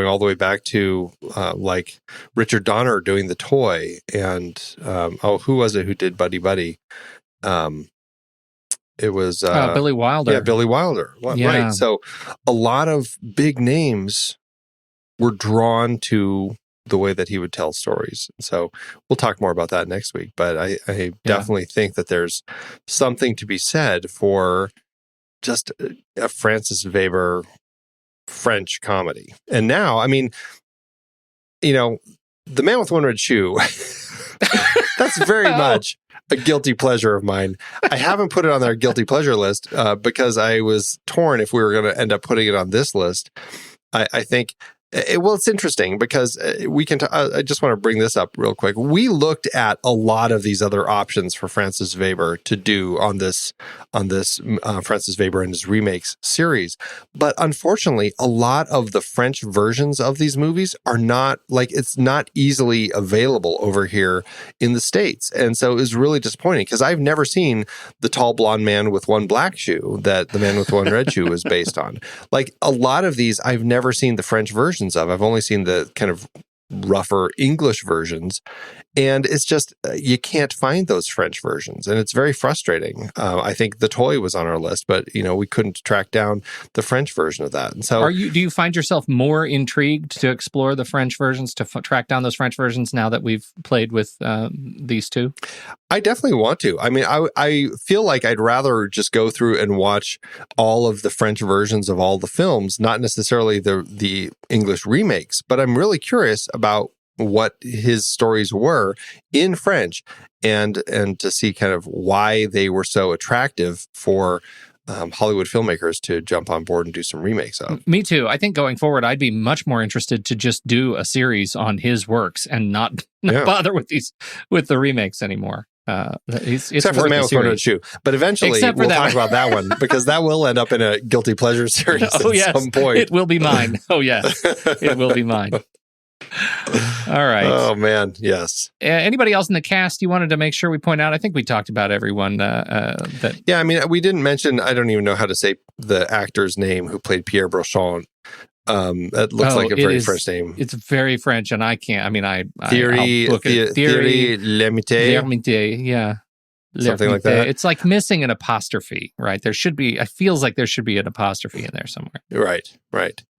all the way back to like Richard Donner doing The Toy, and who was it who did Buddy Buddy? It was Billy Wilder. Yeah, Billy Wilder. Yeah. Right. So a lot of big names were drawn to the way that he would tell stories. So we'll talk more about that next week. But I definitely think that there's something to be said for just a Francis Veber French comedy. And now, The Man with One Red Shoe, that's very much a guilty pleasure of mine. I haven't put it on our guilty pleasure list because I was torn if we were going to end up putting it on this list. I think Well, it's interesting because we can. I just want to bring this up real quick. We looked at a lot of these other options for Francis Veber to do on this Francis Veber and His Remakes series, but unfortunately, a lot of the French versions of these movies are not it's not easily available over here in the States, and so it was really disappointing because I've never seen The Tall Blonde Man with One Black Shoe that The Man with One Red Shoe was based on. Like a lot of these, I've never seen the French version of. I've only seen the kind of rougher English versions, and it's just you can't find those French versions, and it's very frustrating. I think The Toy was on our list, but we couldn't track down the French version of that. And so, do you find yourself more intrigued to explore the French versions, to track down those French versions now that we've played with these two? I definitely want to. I mean, I feel like I'd rather just go through and watch all of the French versions of all the films, not necessarily the English remakes, but I'm really curious about what his stories were in French and to see kind of why they were so attractive for Hollywood filmmakers to jump on board and do some remakes of. Me too. I think going forward, I'd be much more interested to just do a series on his works and not bother with the remakes anymore. It's except for The Man with One Red Shoe. But eventually we'll talk about that one because that will end up in a Guilty Pleasure series at some point. It will be mine. Oh, yes. It will be mine. All right. Oh, man. Yes. Anybody else in the cast you wanted to make sure we point out? I think we talked about everyone. Yeah, I mean, we didn't mention, I don't even know how to say the actor's name who played Pierre Brochon. That looks like a very French name. It's very French, and I can't. I mean, Thierry Lhermitte, yeah. Something like that. It's like missing an apostrophe, right? It feels like there should be an apostrophe in there somewhere. Right.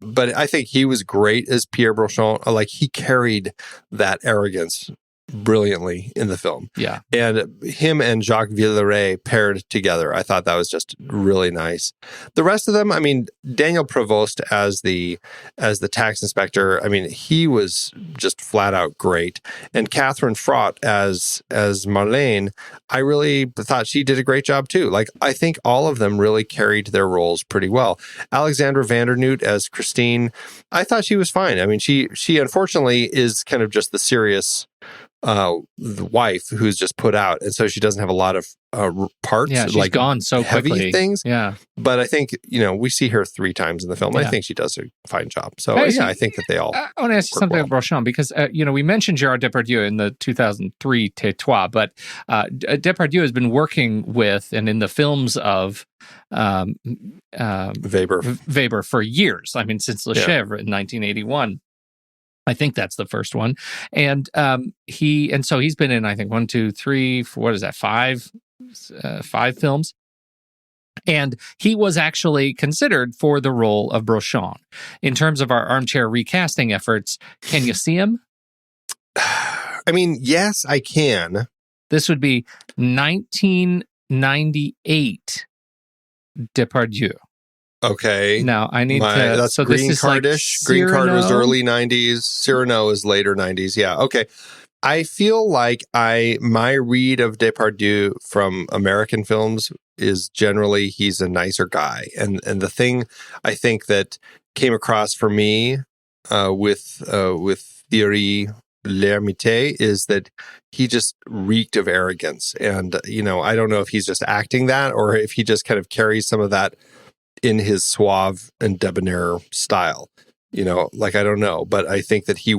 But I think he was great as Pierre Brochon. Like, he carried that arrogance brilliantly in the film. Yeah. And him and Jacques Villeret paired together. I thought that was just really nice. The rest of them, I mean, Daniel Provost as the tax inspector, I mean, he was just flat out great. And Catherine Fraught as Marlene, I really thought she did a great job too. Like, I think all of them really carried their roles pretty well. Alexandra Vandernoot as Christine, I thought she was fine. I mean, she unfortunately is kind of just the serious the wife who's just put out, and so she doesn't have a lot of parts. Yeah, she's gone so heavy quickly. Things. Yeah, but I think we see her 3 times in the film. And I think she does a fine job. So I think that they all. I want to ask you something about Brochon because we mentioned Gérard Depardieu in the 2003 Tais-toi, but Depardieu has been working with and in the films of Weber for years. I mean, since Le Chèvre in 1981. I think that's the first one. And so he's been in, I think, 1, 2, 3, 4, what is that, 5 films. And he was actually considered for the role of Brochon. In terms of our armchair recasting efforts, can you see him? I mean, yes, I can. This would be 1998 Depardieu. Okay. Now I need to. That's so Green this is Card-ish. like Green Card was Cyrano? early 90s. Cyrano is later 90s. Yeah. Okay. I feel like my read of Depardieu from American films is generally he's a nicer guy, and the thing I think that came across for me with Thierry Lhermitte is that he just reeked of arrogance, and I don't know if he's just acting that or if he just kind of carries some of that in his suave and debonair style. I don't know, but I think that he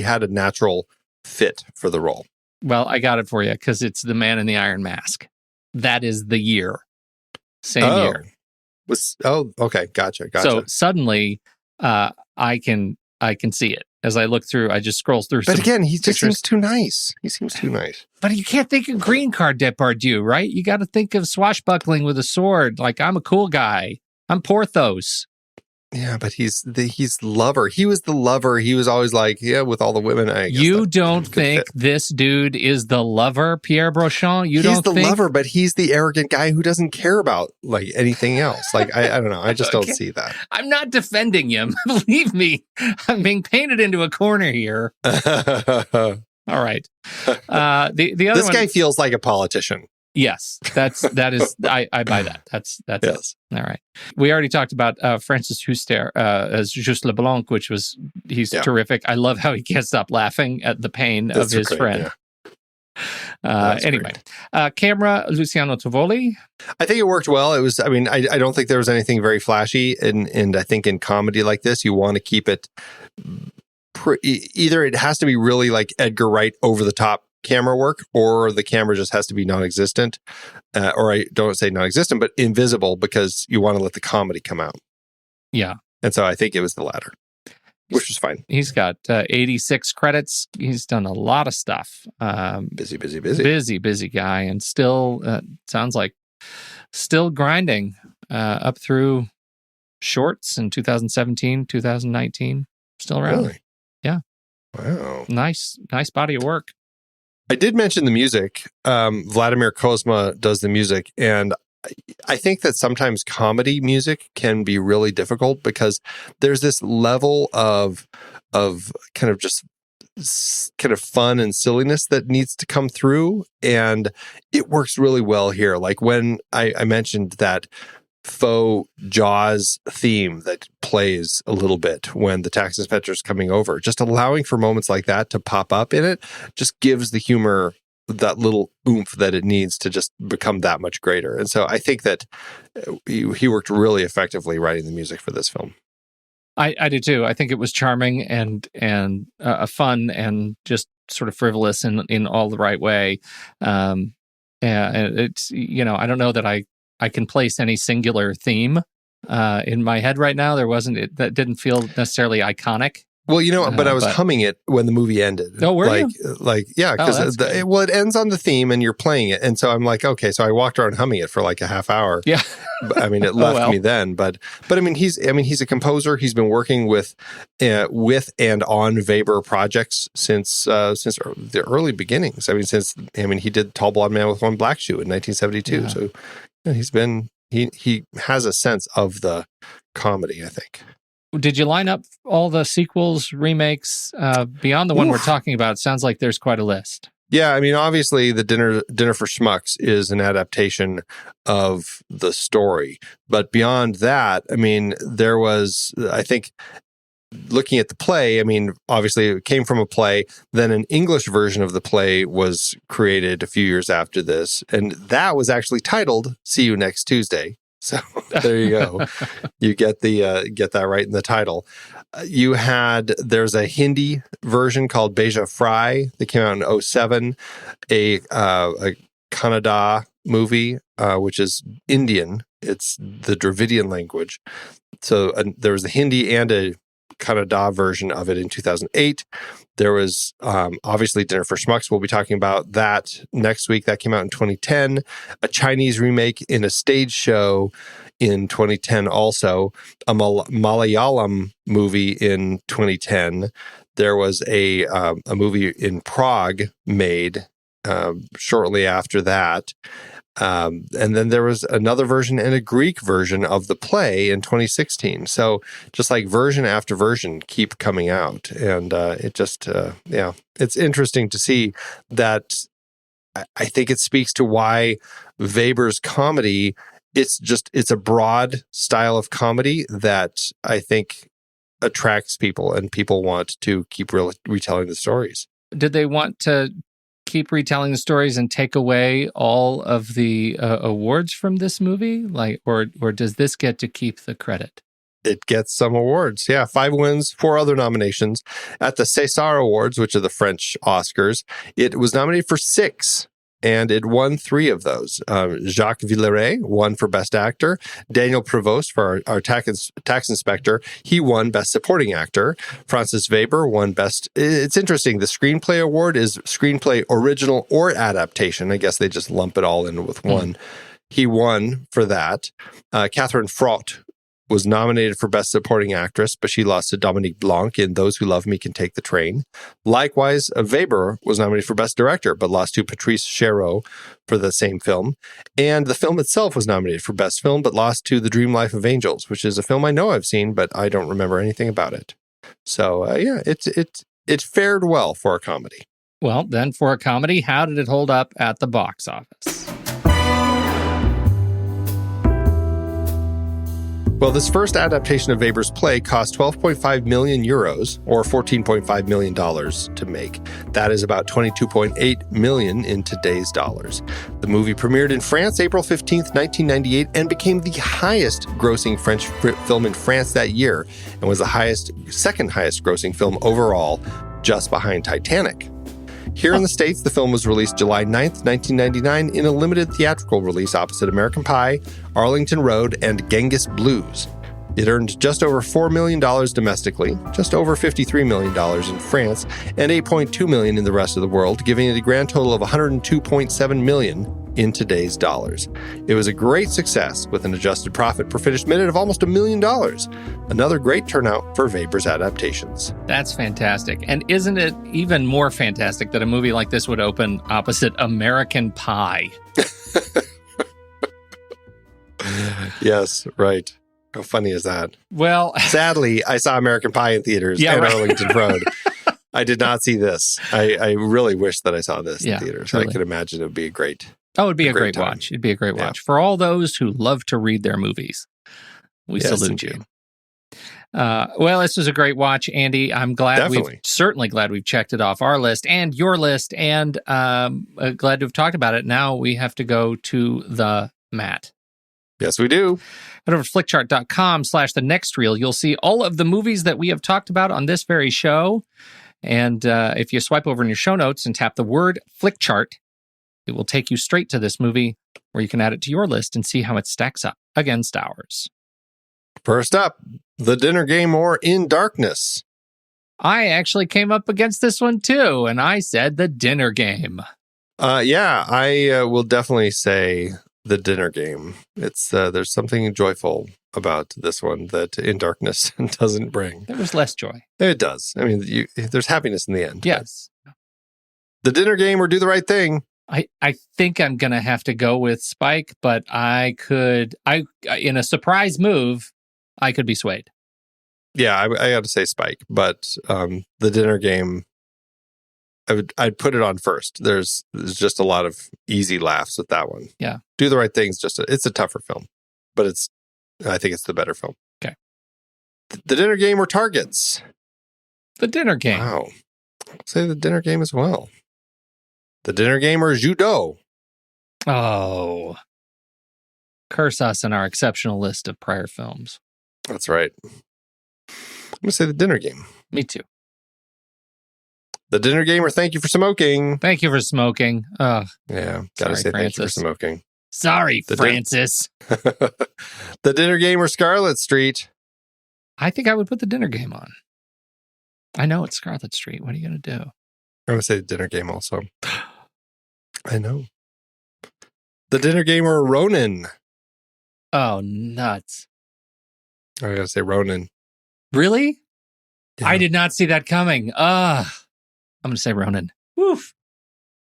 had a natural fit for the role. Well, I got it for you because it's The Man in the Iron Mask. That is the year. Same year. Okay. Gotcha. So suddenly I can see it. As I look through, I just scroll through. But again, he just seems too nice. He seems too nice. But you can't think of Green Card Depardieu, right? You got to think of swashbuckling with a sword. Like, I'm a cool guy. I'm Porthos. Yeah, but he's lover. He was the lover. He was always like, with all the women. You don't think this dude is the lover, Pierre Brochon? He's the lover, but he's the arrogant guy who doesn't care about like anything else. Like, I don't know. I just don't see that. I'm not defending him. Believe me, I'm being painted into a corner here. All right. The other this guy feels like a politician. Yes, that is. I buy that. That's Yes. it. All right. We already talked about Francis Huster as Just Leblanc, which was he's terrific. I love how he can't stop laughing at the pain of his friend. Yeah. Anyway, camera Luciano Tovoli. I think it worked well. It was. I mean, I don't think there was anything very flashy, and I think in comedy like this, you want to keep it. Either it has to be really like Edgar Wright over the top camera work, or the camera just has to be non-existent, or I don't say non-existent, but invisible, because you want to let the comedy come out. Yeah. And so I think it was the latter, which was fine. He's got 86 credits. He's done a lot of stuff. Busy guy, and still sounds like still grinding up through shorts in 2017, 2019. Still around. Really? Yeah. Wow. Nice body of work. I did mention the music. Vladimir Kozma does the music, and I think that sometimes comedy music can be really difficult because there's this level of kind of just kind of fun and silliness that needs to come through, and it works really well here. Like when I mentioned that faux Jaws theme that plays a little bit when the tax inspector is coming over, just allowing for moments like that to pop up in it just gives the humor that little oomph that it needs to just become that much greater. And so I think that he worked really effectively writing the music for this film. I do too. I think it was charming and fun and just sort of frivolous in all the right way. And it's, I don't know that I can place any singular theme in my head right now. That didn't feel necessarily iconic. Well, but I was humming it when the movie ended. Oh, were you? Yeah, because it ends on the theme and you're playing it, and so I'm like, okay, so I walked around humming it for like a half hour. Yeah, I mean, it left me then, but I mean, he's a composer. He's been working with and on Weber projects since the early beginnings. I mean, he did Tall Blonde Man with One Black Shoe in 1972. Yeah. So he has a sense of the comedy, I think. Did you line up all the sequels, remakes, beyond the one we're talking about? It sounds like there's quite a list. Yeah, I mean, obviously, the Dinner for Schmucks is an adaptation of the story. But beyond that, I mean, there was, I think, looking at the play, I mean, obviously, it came from a play. Then an English version of the play was created a few years after this. And that was actually titled See You Next Tuesday. So there you go. You get that right in the title. There's a Hindi version called Beja Fry that came out in 2007, a Kannada movie, which is Indian. It's the Dravidian language. So there was a Hindi and a Kannada version of it in 2008. There was obviously Dinner for Schmucks. We'll be talking about that next week. That came out in 2010. A Chinese remake in a stage show in 2010 also. A Malayalam movie in 2010. There was a movie in Prague made shortly after that. And then there was another version and a Greek version of the play in 2016. So just like version after version keep coming out. And it just, it's interesting to see that. I think it speaks to why Weber's comedy, it's a broad style of comedy that I think attracts people and people want to keep retelling the stories. Did they want to keep retelling the stories and take away all of the awards from this movie, or does this get to keep the credit? It gets some awards. Yeah, 5 wins, 4 other nominations at the César Awards, which are the French Oscars. It was nominated for 6. And it won 3 of those. Jacques Villeret won for Best Actor. Daniel Prevost for our tax inspector, he won Best Supporting Actor. Francis Veber won Best... It's interesting. The Screenplay Award is Screenplay Original or Adaptation. I guess they just lump it all in with one. He won for that. Catherine Frott was nominated for Best Supporting Actress, but she lost to Dominique Blanc in Those Who Love Me Can Take the Train. Likewise, Weber was nominated for Best Director, but lost to Patrice Chéreau for the same film. And the film itself was nominated for Best Film, but lost to The Dream Life of Angels, which is a film I know I've seen, but I don't remember anything about it. So, it fared well for a comedy. Well, then for a comedy, how did it hold up at the box office? Well, this first adaptation of Weber's play cost 12.5 million euros, or $14.5 million to make. That is about 22.8 million in today's dollars. The movie premiered in France April 15th, 1998, and became the highest grossing French film in France that year, and was the second highest grossing film overall, just behind Titanic. Here in the States, the film was released July 9th, 1999 in a limited theatrical release opposite American Pie, Arlington Road, and Genghis Blues. It earned just over $4 million domestically, just over $53 million in France, and $8.2 million in the rest of the world, giving it a grand total of $102.7 million in today's dollars. It was a great success with an adjusted profit per finished minute of almost $1 million. Another great turnout for Weber's adaptations. That's fantastic. And isn't it even more fantastic that a movie like this would open opposite American Pie? Yes, right. How funny is that? Well, sadly, I saw American Pie in theaters at Arlington Road. I did not see this. I really wish that I saw this in theaters. Truly. I can imagine it would be a great Oh, it'd be a great watch. It'd be a great watch. For all those who love to read their movies, we salute you. Well, this was a great watch, Andy. I'm glad certainly glad we've checked it off our list and your list, and glad to have talked about it. Now we have to go to the mat. Yes, we do. Head over to flickchart.com/the next reel. You'll see all of the movies that we have talked about on this very show. And if you swipe over in your show notes and tap the word Flickchart, it will take you straight to this movie where you can add it to your list and see how it stacks up against ours. First up, The Dinner Game or In Darkness. I actually came up against this one too, and I said The Dinner Game. I will definitely say The Dinner Game. It's there's something joyful about this one that In Darkness doesn't bring. There was less joy. It does. I mean, there's happiness in the end. Yes. The Dinner Game or Do the Right Thing. I think I'm going to have to go with Spike, but in a surprise move, I could be swayed. Yeah, I got to say Spike, but The Dinner Game, I'd put it on first. There's just a lot of easy laughs with that one. Yeah. Do the Right Thing is it's a tougher film, but I think it's the better film. Okay. The Dinner Game or Targets. The Dinner Game. Wow. I'll say The Dinner Game as well. The Dinner Game or Judo. Oh. Curse us in our exceptional list of prior films. That's right. I'm going to say The Dinner Game. Me too. The Dinner Game or Thank You for Smoking. Thank You for Smoking. Oh, yeah, got to say Francis. Thank You for Smoking. Sorry, Francis. The Dinner Game or Scarlet Street. I think I would put The Dinner Game on. I know it's Scarlet Street. What are you going to do? I'm going to say The Dinner Game also. I know. The Dinner Game or Ronin. Oh, nuts. I got to say Ronin. Really? Yeah. I did not see that coming. I'm going to say Ronin. Woof.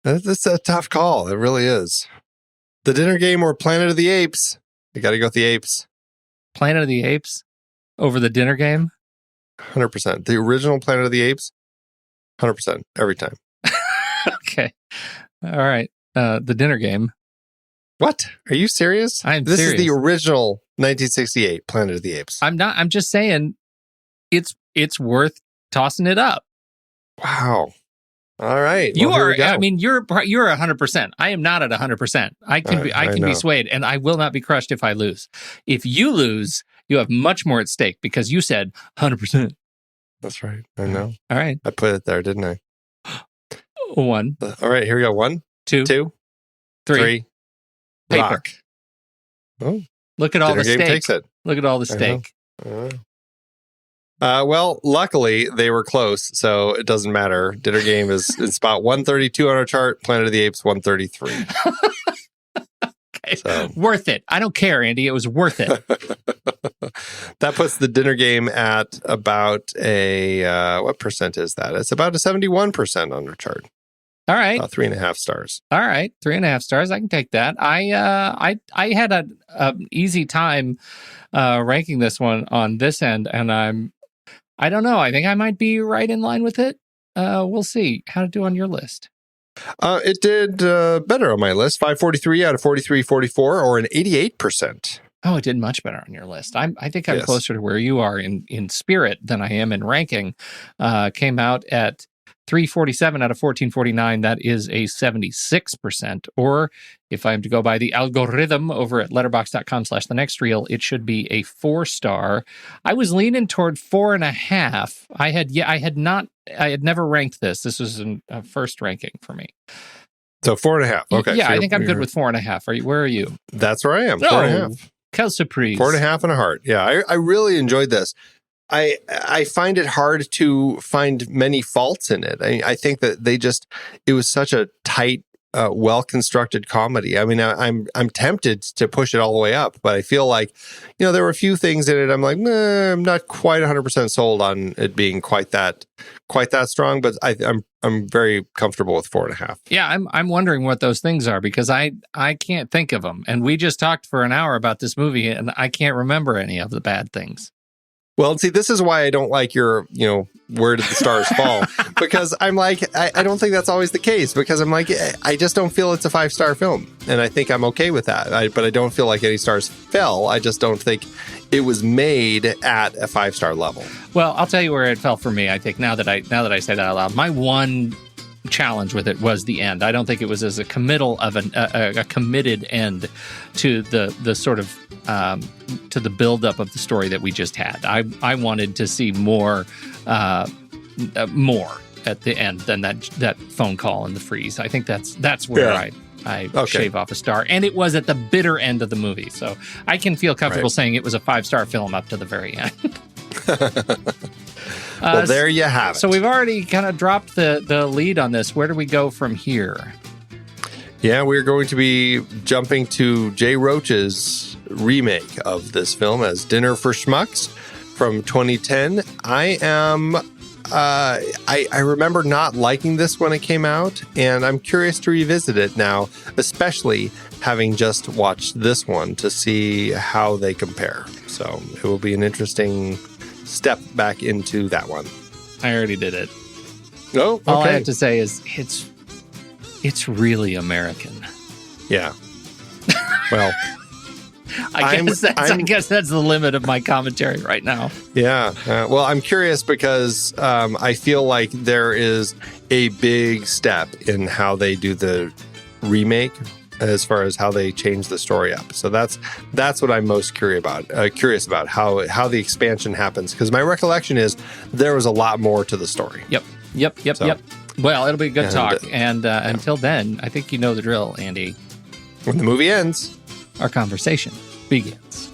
That's a tough call. It really is. The Dinner Game or Planet of the Apes. You got to go with the apes. Planet of the Apes over The Dinner Game? 100%. The original Planet of the Apes, 100%. Every time. Okay. All right. The Dinner Game. What? Are you serious? This is the original 1968 Planet of the Apes. I'm not. I'm just saying it's worth tossing it up. Wow. All right. You are. I mean, you're 100%. I am not at 100%. I can be swayed, and I will not be crushed if I lose. If you lose, you have much more at stake because you said 100%. That's right. I know. All right. I put it there, didn't I? 1. All right. Here we go. 1, 2, 3. Paper. Rock. Oh, look at all the steak. Takes it. Look at all the steak. Well, luckily they were close, so it doesn't matter. Dinner Game is in spot 132 on our chart. Planet of the Apes 133. Okay. So. Worth it. I don't care, Andy. It was worth it. That puts the Dinner Game at about what percent is that? It's about a 71% on our chart. All right. 3.5 stars. All right. 3.5 stars. I can take that. I had an easy time ranking this one on this end, and I don't know. I think I might be right in line with it. We'll see. How to do on your list? It did better on my list. 543 out of 43.44, or an 88%. Oh, it did much better on your list. I think I'm Yes. closer to where you are in spirit than I am in ranking. Came out at 347 out of 1449. That is a 76%. Or if I'm to go by the algorithm over at letterboxd.com/thenextreel, it should be a 4-star. I was leaning toward 4.5. I had never ranked this. This was a first ranking for me. So 4.5. Okay. Yeah, so I think I'm good with 4.5. Where are you? That's where I am. 4.5. Quelle surprise. 4.5 and a heart. Yeah, I really enjoyed this. I find it hard to find many faults in it. I think that it was such a tight, well-constructed comedy. I mean, I'm tempted to push it all the way up, but I feel like, there were a few things in it. I'm like, I'm not quite 100% sold on it being quite that strong, but I'm very comfortable with 4.5. Yeah, I'm wondering what those things are because I can't think of them. And we just talked for an hour about this movie, and I can't remember any of the bad things. Well, see, this is why I don't like your, where did the stars fall? Because I'm like, I don't think that's always the case. Because I'm like, I just don't feel it's a 5-star film. And I think I'm okay with that. But I don't feel like any stars fell. I just don't think it was made at a 5-star level. Well, I'll tell you where it fell for me. I think now that I say that out loud, my one challenge with it was the end. I don't think it was as a committal of a committed end to the sort of to the buildup of the story that we just had. I wanted to see more at the end than that phone call and the freeze. I think that's where I shave off a star. And it was at the bitter end of the movie. So I can feel comfortable saying it was a 5-star film up to the very end. Well, there you have it. So we've already kind of dropped the lead on this. Where do we go from here? Yeah, we're going to be jumping to Jay Roach's remake of this film as Dinner for Schmucks from 2010. I remember not liking this when it came out, and I'm curious to revisit it now, especially having just watched this one to see how they compare. So it will be an interesting step back into that one. I already did it. Oh, okay. All I have to say is it's really American. Yeah. Well, I guess that's the limit of my commentary right now. Yeah. Well, I'm curious because I feel like there is a big step in how they do the remake as far as how they change the story up. So that's what I'm most curious about how the expansion happens, because my recollection is there was a lot more to the story. Yep. Well, it'll be a good talk. And until then, I think you know the drill, Andy. When the movie ends, our conversation begins.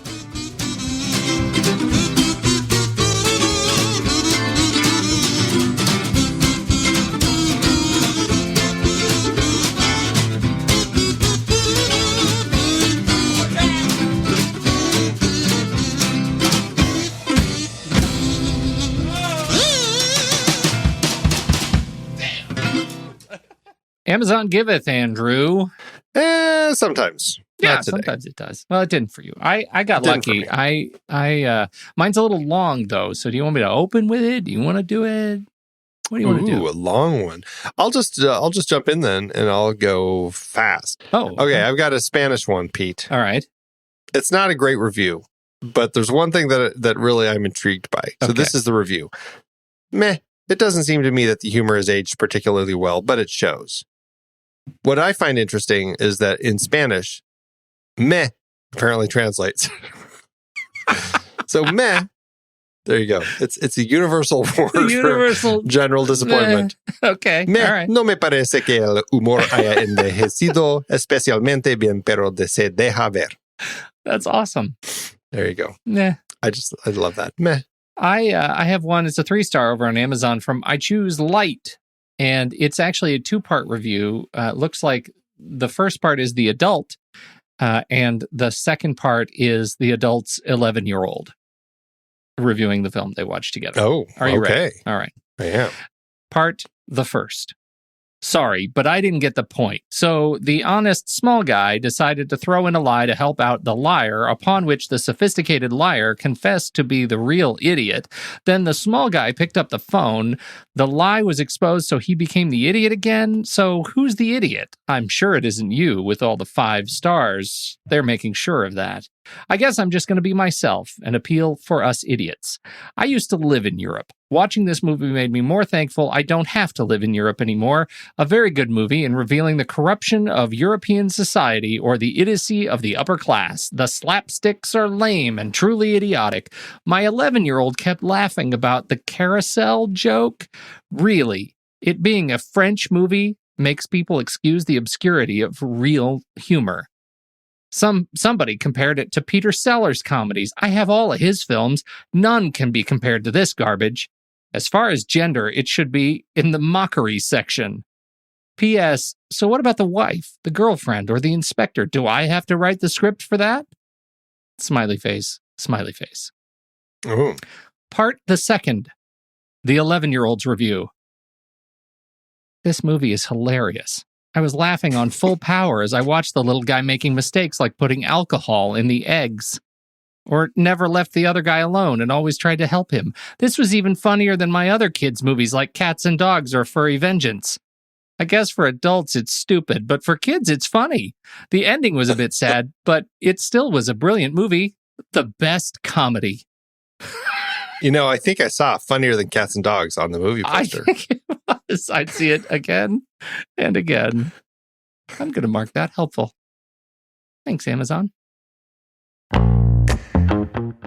Amazon giveth, Andrew. Sometimes. Yeah, sometimes it does. Well, it didn't for you. I got lucky. Mine's a little long though. So do you want me to open with it? Do you want to do it? What do you want to do? A long one. I'll just jump in then, and I'll go fast. Oh, okay. I've got a Spanish one, Pete. All right. It's not a great review, but there's one thing that really I'm intrigued by. So this is the review. Meh. It doesn't seem to me that the humor is aged particularly well, but it shows. What I find interesting is that in Spanish, meh apparently translates. So meh, there you go. It's a universal word for general disappointment. Okay, meh, all right. No me parece que el humor haya envejecido especialmente bien, pero se deja ver. That's awesome. There you go. Meh. I love that. Meh. I have one. It's a 3-star over on Amazon from I Choose Light. And it's actually a 2-part review. Looks like the first part is the adult, and the second part is the adult's 11-year-old reviewing the film they watched together. Oh, are you okay. ready? All right. I am. Part the first. Sorry, but I didn't get the point. So the honest small guy decided to throw in a lie to help out the liar, upon which the sophisticated liar confessed to be the real idiot. Then the small guy picked up the phone. The lie was exposed, so he became the idiot again. So who's the idiot? I'm sure it isn't you with all the 5 stars. They're making sure of that. I guess I'm just going to be myself and appeal for us idiots. I used to live in Europe. Watching this movie made me more thankful I don't have to live in Europe anymore. A very good movie in revealing the corruption of European society or the idiocy of the upper class. The slapsticks are lame and truly idiotic. My 11-year-old kept laughing about the carousel joke. Really, it being a French movie makes people excuse the obscurity of real humor. Somebody compared it to Peter Sellers' comedies. I have all of his films. None can be compared to this garbage. As far as gender, it should be in the mockery section. P.S. So what about the wife, the girlfriend, or the inspector? Do I have to write the script for that? Smiley face, smiley face. Ooh. Part the second. The 11-year-old's review. This movie is hilarious. I was laughing on full power as I watched the little guy making mistakes like putting alcohol in the eggs. Or never left the other guy alone and always tried to help him. This was even funnier than my other kids' movies like Cats and Dogs or Furry Vengeance. I guess for adults it's stupid, but for kids it's funny. The ending was a bit sad, but it still was a brilliant movie. The best comedy. I think I saw Funnier Than Cats and Dogs on the movie poster. I think it was. I'd see it again and again. I'm going to mark that helpful. Thanks, Amazon.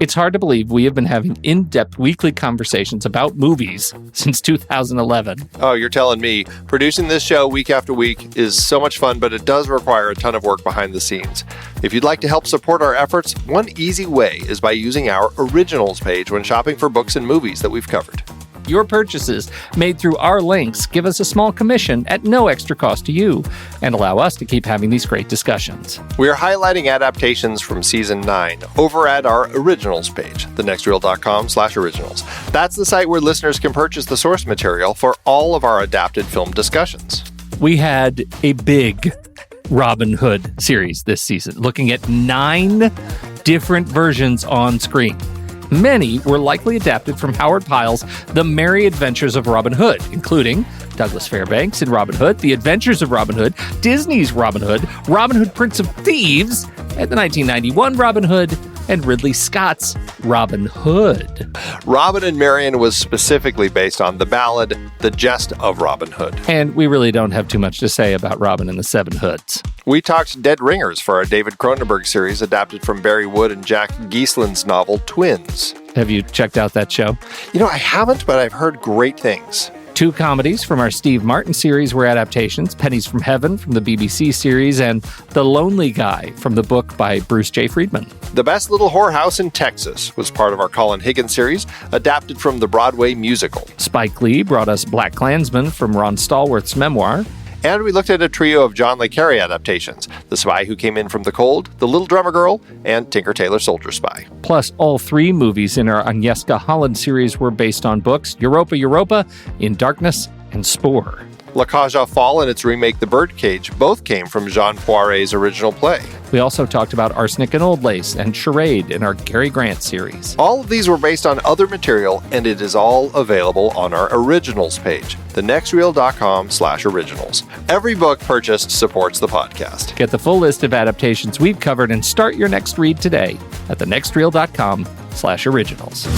It's hard to believe we have been having in-depth weekly conversations about movies since 2011. Oh, you're telling me. Producing this show week after week is so much fun, but it does require a ton of work behind the scenes. If you'd like to help support our efforts, one easy way is by using our Originals page when shopping for books and movies that we've covered. Your purchases made through our links give us a small commission at no extra cost to you and allow us to keep having these great discussions. We are highlighting adaptations from Season 9 over at our Originals page, thenextreel.com/originals. That's the site where listeners can purchase the source material for all of our adapted film discussions. We had a big Robin Hood series this season, looking at 9 different versions on screen. Many were likely adapted from Howard Pyle's The Merry Adventures of Robin Hood, including Douglas Fairbanks in Robin Hood, The Adventures of Robin Hood, Disney's Robin Hood Prince of Thieves, and the 1991 Robin Hood, and Ridley Scott's Robin Hood. Robin and Marian was specifically based on the ballad The Jest of Robin Hood. And we really don't have too much to say about Robin and the Seven Hoods. We talked Dead Ringers for our David Cronenberg series adapted from Barry Wood and Jack Geislin's novel Twins. Have you checked out that show? I haven't, but I've heard great things. 2 comedies from our Steve Martin series were adaptations, Pennies from Heaven from the BBC series, and The Lonely Guy from the book by Bruce J. Friedman. The Best Little Whorehouse in Texas was part of our Colin Higgins series, adapted from the Broadway musical. Spike Lee brought us Black Klansman from Ron Stallworth's memoir. And we looked at a trio of John le Carré adaptations, The Spy Who Came in from the Cold, The Little Drummer Girl, and Tinker Tailor Soldier Spy. Plus, all 3 movies in our Agnieszka Holland series were based on books, Europa, In Darkness, and Spore. La Cage aux Folles and its remake The Birdcage both came from Jean Poiret's original play. We also talked about Arsenic and Old Lace and Charade in our Cary Grant series. All of these were based on other material, and it is all available on our Originals page, thenextreel.com/originals. Every book purchased supports the podcast. Get the full list of adaptations we've covered and start your next read today at thenextreel.com/originals.